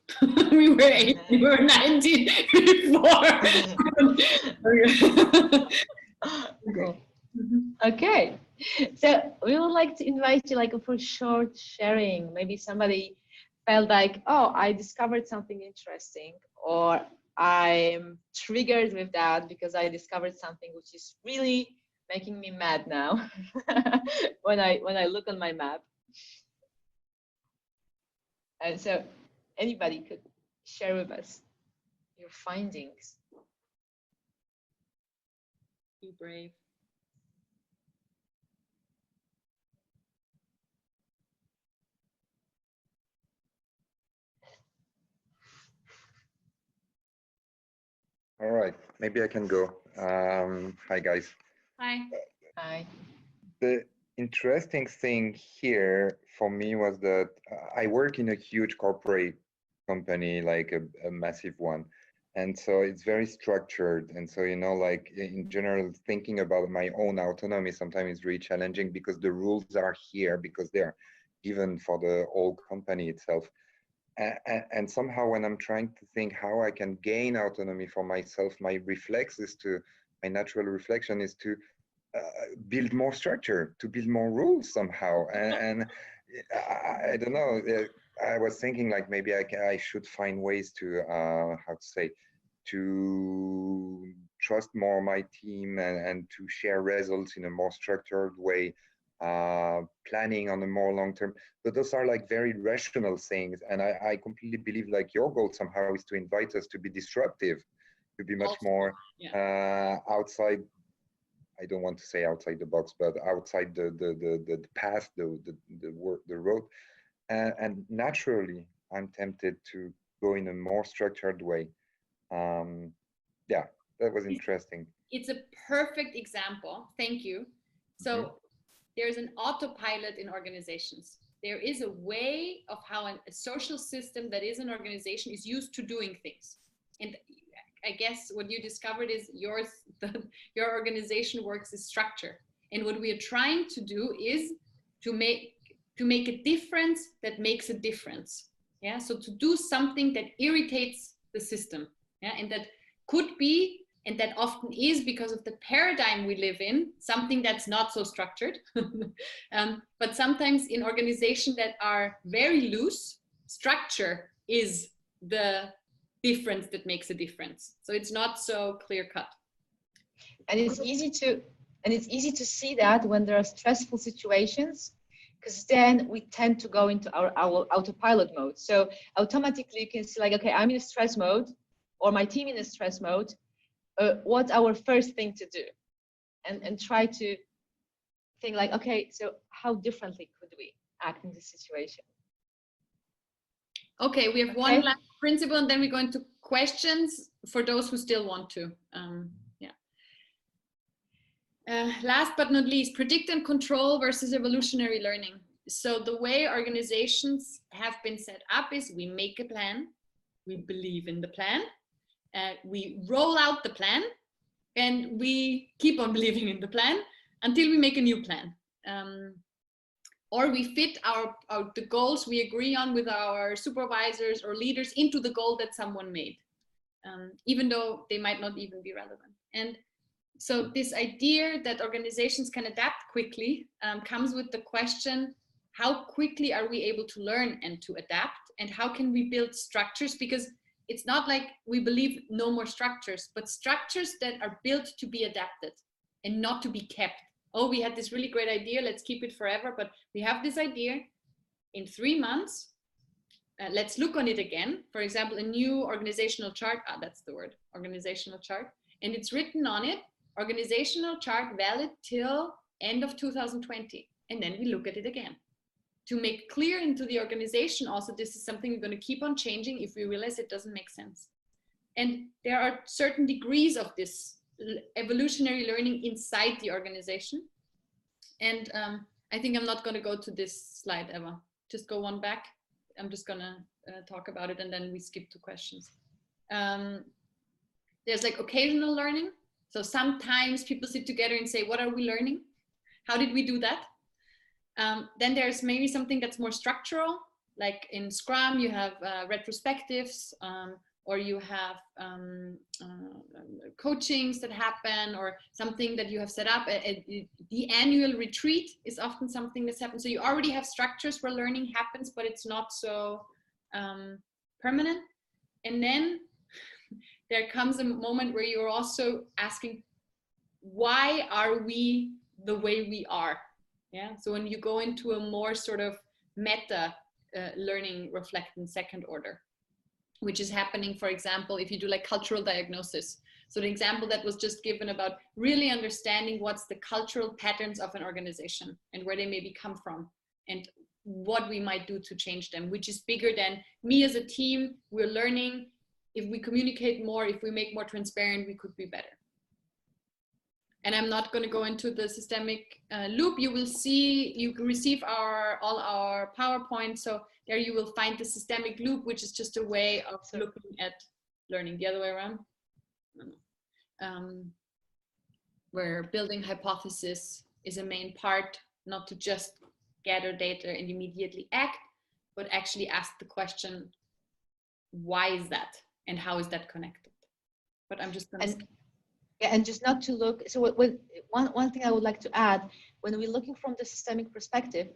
we were 19 before. Cool. Okay, so we would like to invite you like for short sharing. Maybe somebody felt like, oh, I discovered something interesting, or I'm triggered with that because I discovered something which is really making me mad now when I look on my map. And so anybody could share with us your findings. Be brave. All right, maybe I can go. Hi, guys. Hi. Hi. The interesting thing here for me was that I work in a huge corporate company, like a massive one. And so it's very structured. And so, you know, like in general, thinking about my own autonomy sometimes is really challenging because the rules are here because they're given for the whole company itself. And somehow when I'm trying to think how I can gain autonomy for myself, my natural reflection is to build more structure, to build more rules somehow. And I don't know, I was thinking like maybe I should find ways to, how to say, to trust more my team and to share results in a more structured way, planning on a more long term. But those are like very rational things. And I completely believe like your goal somehow is to invite us to be disruptive, to be much more outside. I don't want to say outside the box, but outside the path, the road. And naturally, I'm tempted to go in a more structured way. Yeah, that was interesting. It's a perfect example. Thank you. So there's an autopilot in organizations. There is a way of how a social system that is an organization is used to doing things. And I guess what you discovered is your organization works as structure. And what we are trying to do is to make a difference that makes a difference. Yeah. So to do something that irritates the system. Yeah. And that could be, and that often is because of the paradigm we live in, something that's not so structured. But sometimes in organizations that are very loose, structure is the difference that makes a difference. So it's not so clear cut. And it's easy to see that when there are stressful situations, because then we tend to go into our autopilot mode. So automatically you can see like, okay, I'm in a stress mode, or my team in a stress mode. What's our first thing to do? And try to think like, okay, so how differently could we act in this situation? Okay, we have one last principle, and then we go into questions for those who still want to. Last but not least, predict and control versus evolutionary learning. So the way organizations have been set up is we make a plan, we believe in the plan, we roll out the plan, and we keep on believing in the plan until we make a new plan. Or we fit the goals we agree on with our supervisors or leaders into the goal that someone made, even though they might not even be relevant. And so this idea that organizations can adapt quickly comes with the question, how quickly are we able to learn and to adapt? And how can we build structures? Because it's not like we believe no more structures, but structures that are built to be adapted and not to be kept. Oh, we had this really great idea, let's keep it forever. But we have this idea in 3 months. Let's look on it again. For example, a new organizational chart. That's the word, organizational chart. And it's written on it, organizational chart valid till end of 2020. And then we look at it again. To make clear into the organization also, this is something we're going to keep on changing if we realize it doesn't make sense. And there are certain degrees of this evolutionary learning inside the organization. And I think I'm not going to go to this slide, Ewa. Just go one back. I'm just going to talk about it, and then we skip to questions. There's like occasional learning. So sometimes people sit together and say, what are we learning? How did we do that? Then there's maybe something that's more structural, like in Scrum, you have retrospectives, or you have coachings that happen, or something that you have set up. The annual retreat is often something that's happened. So you already have structures where learning happens, but it's not so permanent. And then there comes a moment where you're also asking, why are we the way we are? Yeah. So when you go into a more sort of meta learning reflect in second order, which is happening, for example, if you do like cultural diagnosis. So the example that was just given about really understanding what's the cultural patterns of an organization and where they maybe come from and what we might do to change them, which is bigger than me as a team. We're learning, if we communicate more, if we make more transparent, we could be better. And I'm not going to go into the systemic loop. You will see, you can receive all our PowerPoint. So there you will find the systemic loop, which is just a way of looking at learning, the other way around. Where building hypothesis is a main part, not to just gather data and immediately act, but actually ask the question, why is that? And how is that connected? But I'm just gonna and just not to look, so one thing I would like to add, when we're looking from the systemic perspective,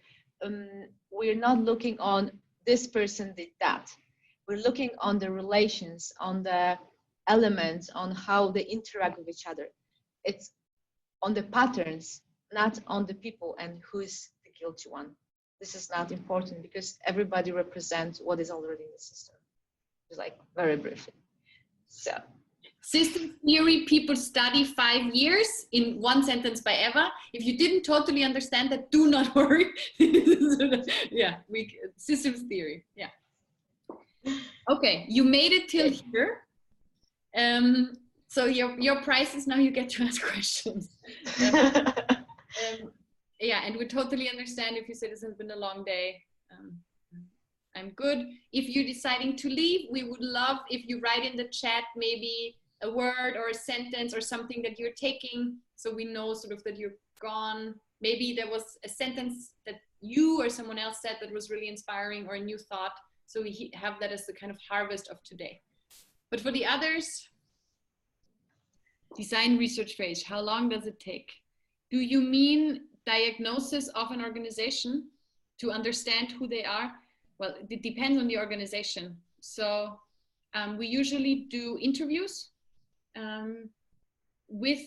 we're not looking on this person did that. We're looking on the relations, on the elements, on how they interact with each other. It's on the patterns, not on the people and who is the guilty one. This is not important because everybody represents what is already in the system. Just like very briefly. So. System theory people study 5 years in one sentence by Ewa. If you didn't totally understand that, do not worry. Yeah, systems theory, yeah. Okay, you made it till here. So your prize is now you get to ask questions. Yeah, and we totally understand if you said it's been a long day. I'm good. If you're deciding to leave, we would love if you write in the chat maybe a word or a sentence or something that you're taking, so we know sort of that you're gone. Maybe there was a sentence that you or someone else said that was really inspiring, or a new thought, so we have that as the kind of harvest of today. But for the others, design research phase, how long does it take? Do you mean diagnosis of an organization to understand who they are? Well, it depends on the organization. So we usually do interviews with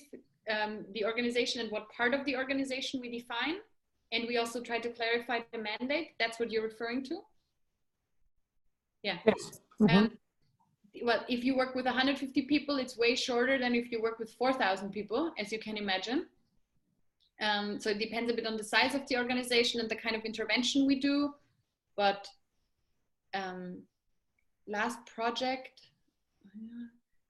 the organization and what part of the organization we define. And we also try to clarify the mandate. That's what you're referring to? Yeah. Yes. Well, if you work with 150 people, it's way shorter than if you work with 4,000 people, as you can imagine. So it depends a bit on the size of the organization and the kind of intervention we do. But last project,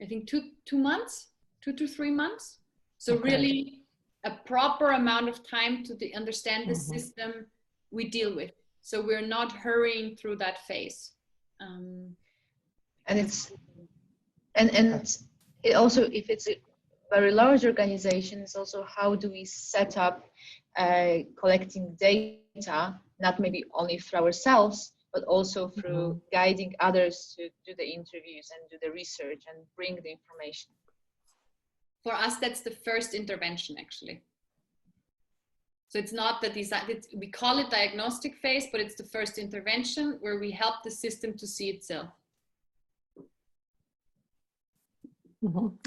I think 2 months, 2 to 3 months. So okay. Really a proper amount of time to understand the system we deal with. So we're not hurrying through that phase. And it also, if it's a very large organization, it's also how do we set up collecting data, not maybe only through ourselves, but also through guiding others to do the interviews and do the research and bring the information. For us, that's the first intervention, actually. So it's not that we call it diagnostic phase, but it's the first intervention where we help the system to see itself.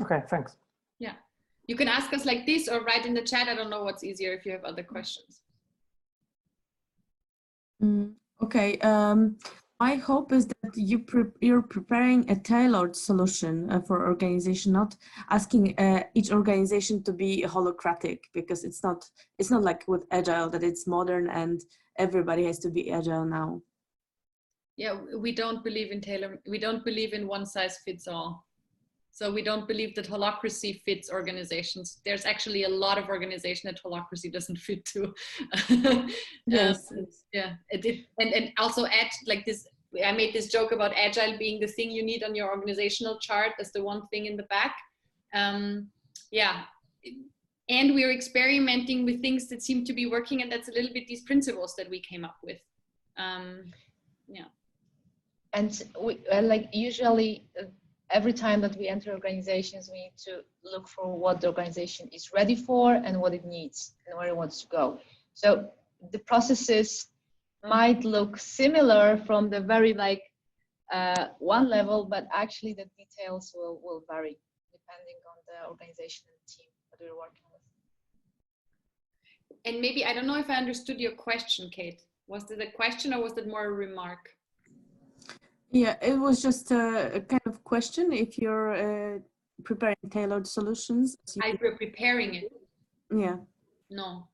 Okay, thanks. Yeah, you can ask us like this or write in the chat. I don't know what's easier if you have other questions. Okay, my hope is that you're preparing a tailored solution for organization, not asking each organization to be holocratic, because it's not like with Agile that it's modern and everybody has to be Agile now. Yeah, we don't believe in we don't believe in one size fits all. So we don't believe that holacracy fits organizations. There's actually a lot of organization that holacracy doesn't fit to. Yes. Yeah, and also like this, I made this joke about Agile being the thing you need on your organizational chart as the one thing in the back. Yeah, and we're experimenting with things that seem to be working, and that's a little bit these principles that we came up with. Yeah. And we like usually, every time that we enter organizations, we need to look for what the organization is ready for and what it needs and where it wants to go. So the processes might look similar from the very one level, but actually the details will vary depending on the organization and team that we're working with. And maybe, I don't know if I understood your question, Kate. Was it a question or was it more a remark? Yeah, it was just a kind of question. If you're preparing tailored solutions, We're preparing it. Yeah. No.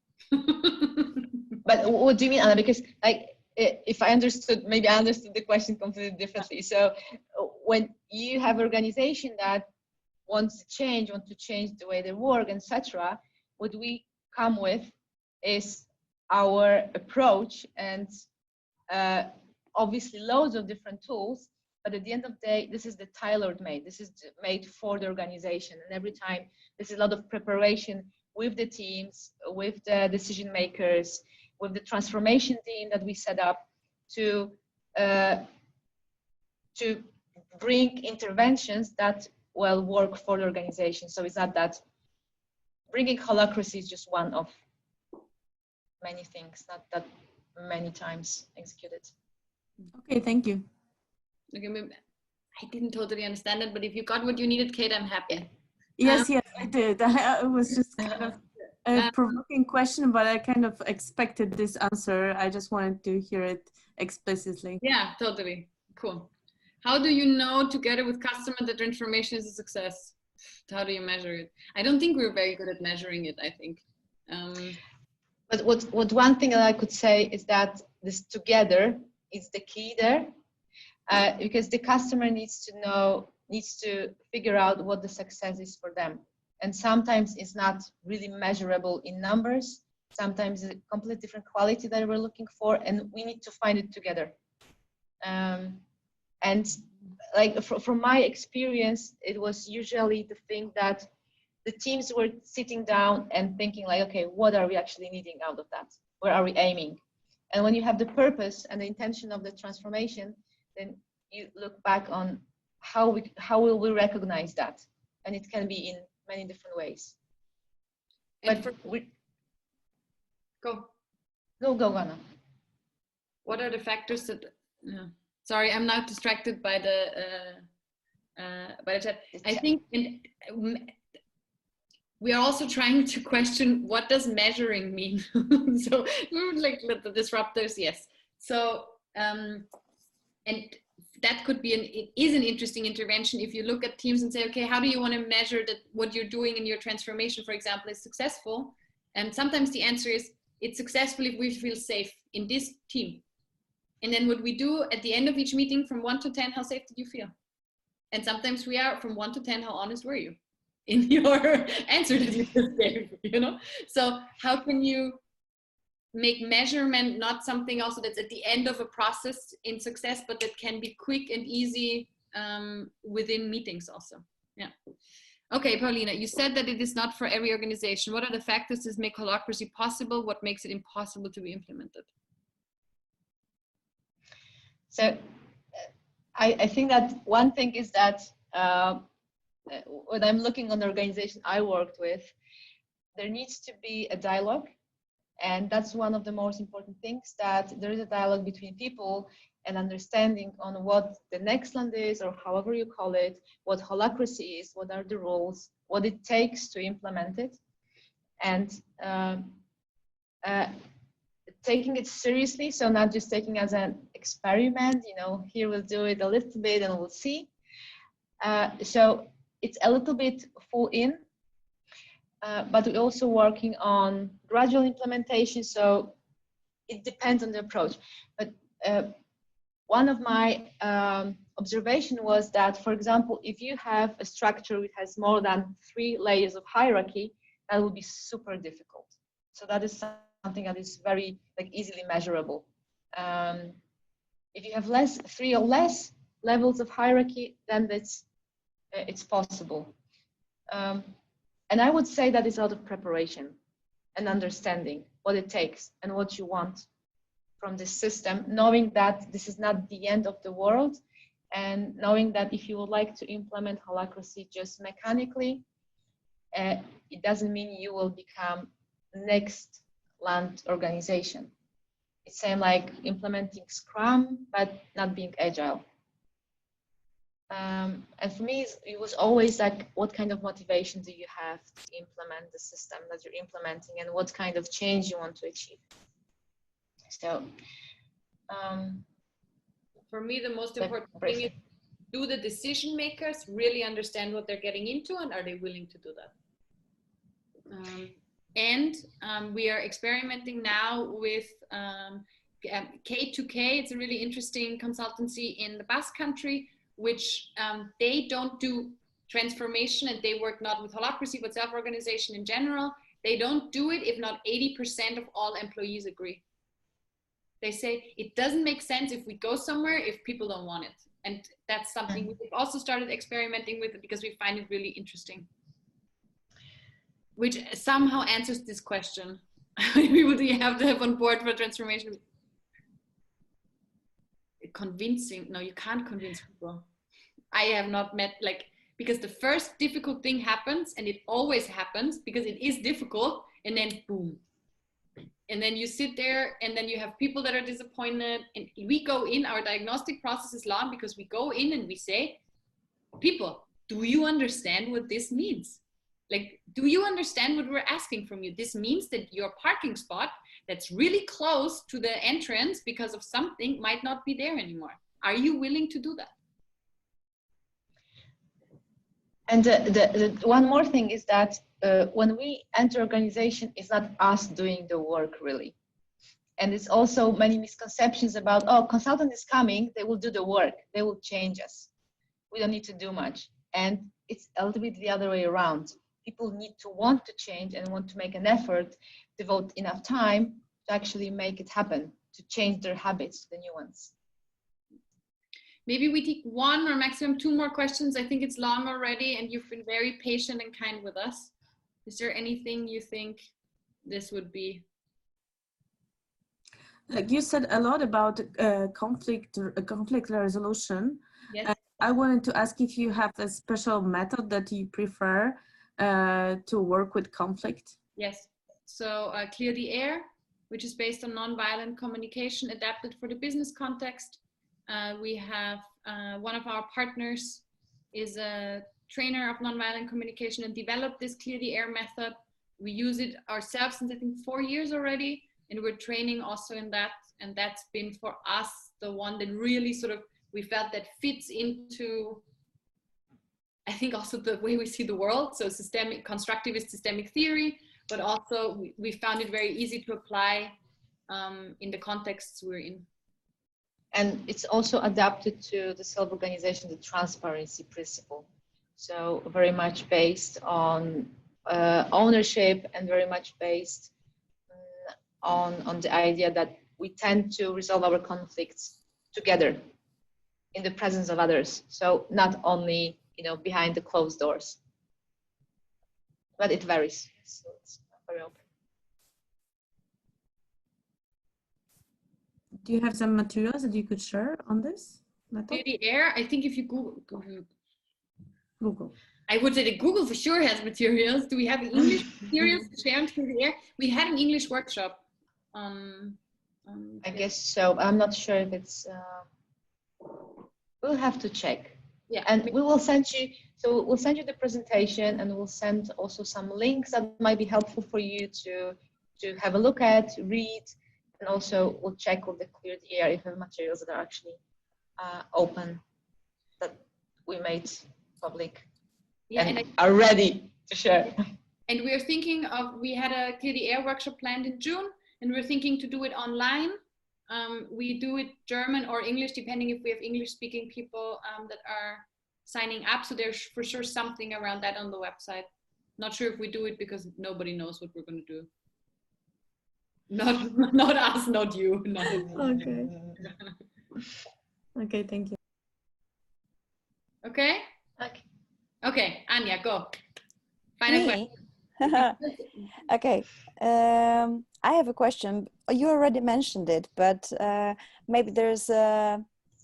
But what do you mean, Anna? Because if I understood, maybe I understood the question completely differently. So when you have an organization that want to change the way they work, etc., what we come with is our approach and obviously loads of different tools But at the end of the day, this is the tailored made. This is made for the organization. And every time, this is a lot of preparation with the teams, with the decision makers, with the transformation team that we set up to bring interventions that will work for the organization. So it's not that bringing holacracy is just one of many things, not that many times executed. Okay, thank you. Okay, I didn't totally understand it, but if you got what you needed, Kate, I'm happy. Yes, yes, I did. It was just kind of a provoking question, but I kind of expected this answer. I just wanted to hear it explicitly. Yeah, totally. Cool. How do you know together with customer that transformation is a success? How do you measure it? I don't think we're very good at measuring it, I think. But what one thing that I could say is that this together is the key there, because the customer needs to figure out what the success is for them. And sometimes it's not really measurable in numbers. Sometimes it's a completely different quality that we're looking for, and we need to find it together. And like from my experience, it was usually the thing that the teams were sitting down and thinking like, okay, what are we actually needing out of that? Where are we aiming? And when you have the purpose and the intention of the transformation, then you look back on how will we recognize that? And it can be in many different ways. And but go, Anna. What are the factors that, sorry, I'm now distracted by the chat. I think we are also trying to question, what does measuring mean? So like the disruptors, yes. So, and that could be it is an interesting intervention if you look at teams and say, okay, how do you want to measure that what you're doing in your transformation, for example, is successful? And sometimes the answer is, it's successful if we feel safe in this team. And then what we do at the end of each meeting, from 1 to 10, how safe did you feel? And sometimes we are from 1 to 10, how honest were you in your answer that you just gave, you know? So how can you make measurement not something also that's at the end of a process in success, but that can be quick and easy within meetings also? Yeah. Okay, Paulina, you said that it is not for every organization. What are the factors that make holacracy possible? What makes it impossible to be implemented? So I think that one thing is that when I'm looking on the organization I worked with, there needs to be a dialogue. And that's one of the most important things, that there is a dialogue between people and understanding on what the next land is, or however you call it, what holacracy is, what are the rules, what it takes to implement it. And taking it seriously, so not just taking as an experiment, you know, here we'll do it a little bit and we'll see. So it's a little bit full in, but we're also working on gradual implementation, so it depends on the approach. But one of my observation was that, for example, if you have a structure which has more than 3 layers of hierarchy, that will be super difficult. So that is something that is very easily measurable. If you have 3 or less levels of hierarchy, then it's possible. And I would say that it's out of preparation and understanding what it takes and what you want from this system, knowing that this is not the end of the world, and knowing that if you would like to implement holacracy just mechanically, it doesn't mean you will become next land organization. It's same like implementing Scrum, but not being agile. And for me, it was always like, what kind of motivation do you have to implement the system that you're implementing, and what kind of change you want to achieve? So for me, the most important thing is, do the decision makers really understand what they're getting into, and are they willing to do that? We are experimenting now with K2K. It's a really interesting consultancy in the Basque Country, which they don't do transformation, and they work not with holacracy, but self-organization in general. They don't do it if not 80% of all employees agree. They say it doesn't make sense if we go somewhere if people don't want it. And that's something we've also started experimenting with because we find it really interesting. Which somehow answers this question. People do you have to have on board for transformation? Convincing, no, you can't convince people. I have not met, like, because the first difficult thing happens, and it always happens because it is difficult, and then boom. And then you sit there, and then you have people that are disappointed, and we go in, our diagnostic process is long because we go in and we say, people, do you understand what this means? Like, do you understand what we're asking from you? This means that your parking spot that's really close to the entrance because of something might not be there anymore. Are you willing to do that? And the one more thing is that when we enter organization, it's not us doing the work really. And it's also many misconceptions about, oh, consultant is coming, they will do the work, they will change us. We don't need to do much. And it's a little bit the other way around. People need to want to change and want to make an effort, devote enough time to actually make it happen, to change their habits to the new ones. Maybe we take one or maximum two more questions. I think it's long already and you've been very patient and kind with us. Is there anything you think this would be? Like you said a lot about conflict resolution. Yes. I wanted to ask if you have a special method that you prefer to work with conflict. Yes. So Clear the Air, which is based on nonviolent communication adapted for the business context. We have one of our partners is a trainer of nonviolent communication and developed this Clear the Air method. We use it ourselves since I think 4 years already, and we're training also in that. And that's been for us the one that really sort of we felt that fits into, I think, also the way we see the world. So systemic, constructivist systemic theory, but also we found it very easy to apply in the contexts we're in. And it's also adapted to the self-organization, the transparency principle. So very much based on ownership and very much based on the idea that we tend to resolve our conflicts together in the presence of others. So not only, you know, behind the closed doors, but it varies. So it's very open. Do you have some materials that you could share on this method? Clear the Air, I think if you Google. I would say that Google for sure has materials. Do we have English materials to share on Clear the Air? We had an English workshop. I guess so. I'm not sure if it's, we'll have to check. Yeah. And we will send you, so we'll send you the presentation and we'll send also some links that might be helpful for you to have a look at, read, and also we'll check with the Clear the Air if we have materials that are actually open, that we made public, Yeah, and are ready to share. And we're thinking of, we had a Clear the Air workshop planned in June, and we're thinking to do it online. We do it German or English, depending if we have English speaking people that are signing up. So there's for sure something around that on the website. Not sure if we do it because nobody knows what we're going to do. Not us, not you. Not Okay. Okay, thank you. Okay? Okay. Okay, Anya, go. Final question. Okay, I have a question. You already mentioned it, but maybe there's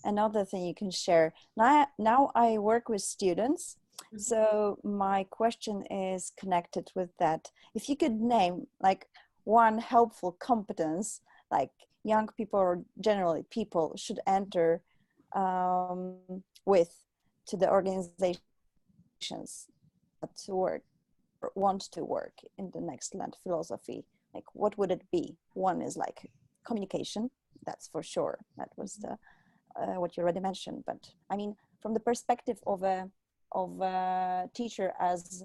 another thing you can share. Now I work with students, so my question is connected with that. If you could name like one helpful competence, like young people or generally people should enter with to the organizations to work or want to work in the next land philosophy, like what would it be? One is like communication, that's for sure. That was the what you already mentioned. But I mean, from the perspective of a teacher as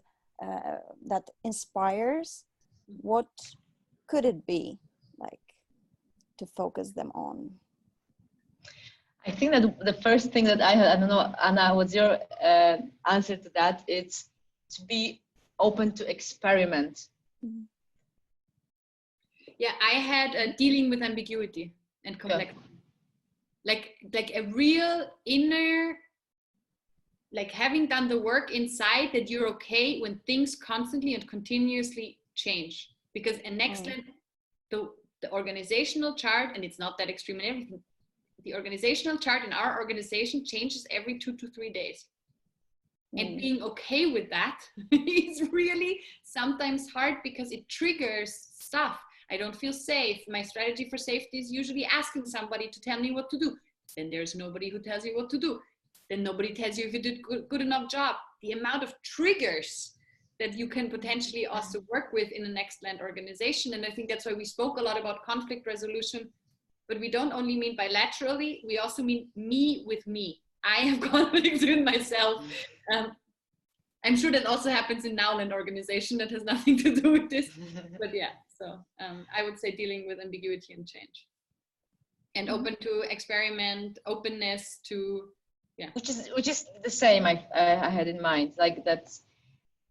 that inspires, what could it be like to focus them on? I think that the first thing that I don't know, Anna, what's your answer to that? It's to be open to experiment. Mm-hmm. Yeah, I had dealing with ambiguity and complexity. like a real inner, like having done the work inside, that you're okay when things constantly and continuously change. Because in Nextland, the organizational chart, and it's not that extreme in everything, the organizational chart in our organization changes every 2 to 3 days. And being okay with that is really sometimes hard, because it triggers stuff. I don't feel safe. My strategy for safety is usually asking somebody to tell me what to do. Then there's nobody who tells you what to do. Then nobody tells you if you did good enough job. The amount of triggers that you can potentially also work with in a Nextland organization. And I think that's why we spoke a lot about conflict resolution, but we don't only mean bilaterally, we also mean me with me. I have conflicts with myself. I'm sure that also happens in Nowland organization. That has nothing to do with this, but yeah. So I would say dealing with ambiguity and change, and open to experiment, openness to, yeah. Which is the same I had in mind, like that's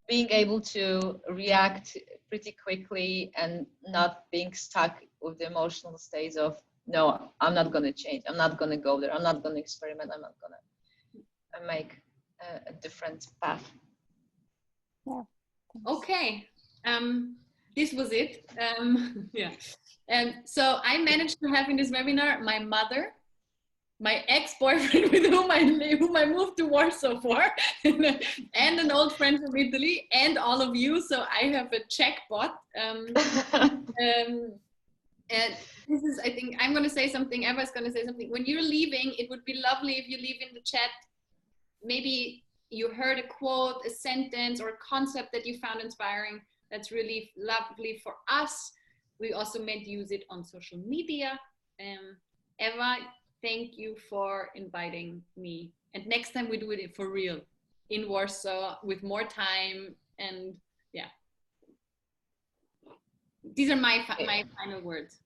being able to react pretty quickly and not being stuck with the emotional states of, no, I'm not going to change. I'm not going to go there. I'm not going to experiment. I'm not going to make a different path. Yeah. Okay. This was it. Yeah. And so I managed to have in this webinar my mother, my ex-boyfriend with whom I moved to Warsaw for, and an old friend from Italy, and all of you. So I have a chatbot. And this is, I think, I'm going to say something, Ewa is going to say something. When you're leaving, it would be lovely if you leave in the chat, maybe you heard a quote, a sentence, or a concept that you found inspiring. That's really lovely for us. We also may use it on social media. Ewa, thank you for inviting me. And next time we do it for real in Warsaw with more time. And yeah, these are my final words.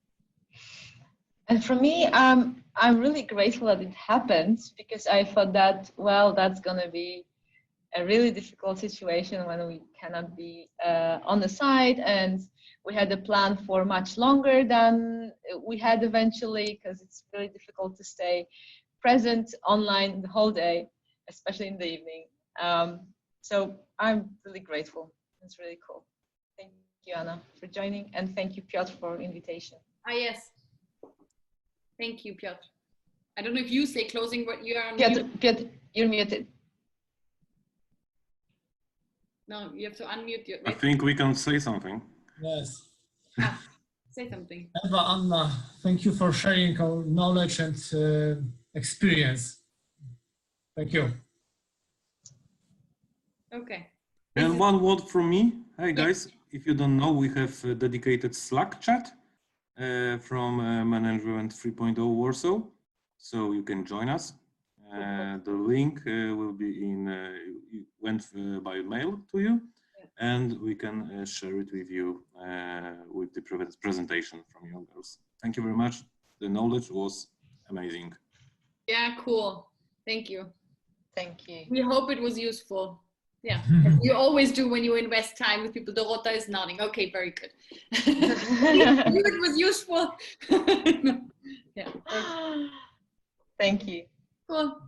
And for me, I'm really grateful that it happened, because I thought that, well, that's going to be a really difficult situation when we cannot be on the side, and we had a plan for much longer than we had eventually, because it's really difficult to stay present online the whole day, especially in the evening. So I'm really grateful. It's really cool. Thank you, Anna, for joining, and thank you, Piotr, for invitation. Ah, yes. Thank you, Piotr. I don't know if you say closing, but you are on Piotr, you're muted. No, you have to unmute your. I think we can say something. Yes. Say something. Ewa, Anna, thank you for sharing our knowledge and experience. Thank you. Okay. And one word from me. Hey guys, if you don't know, we have a dedicated Slack chat from Management 3.0 Warsaw, so you can join us. The link will be went by mail to you, and we can share it with you with the presentation from you girls. Thank you very much. The knowledge was amazing. Yeah, cool. Thank you. Thank you. We hope it was useful. Yeah, as you always do when you invest time with people. Dorota is nodding. Okay, very good. It was useful. Yeah. Thank you. Cool.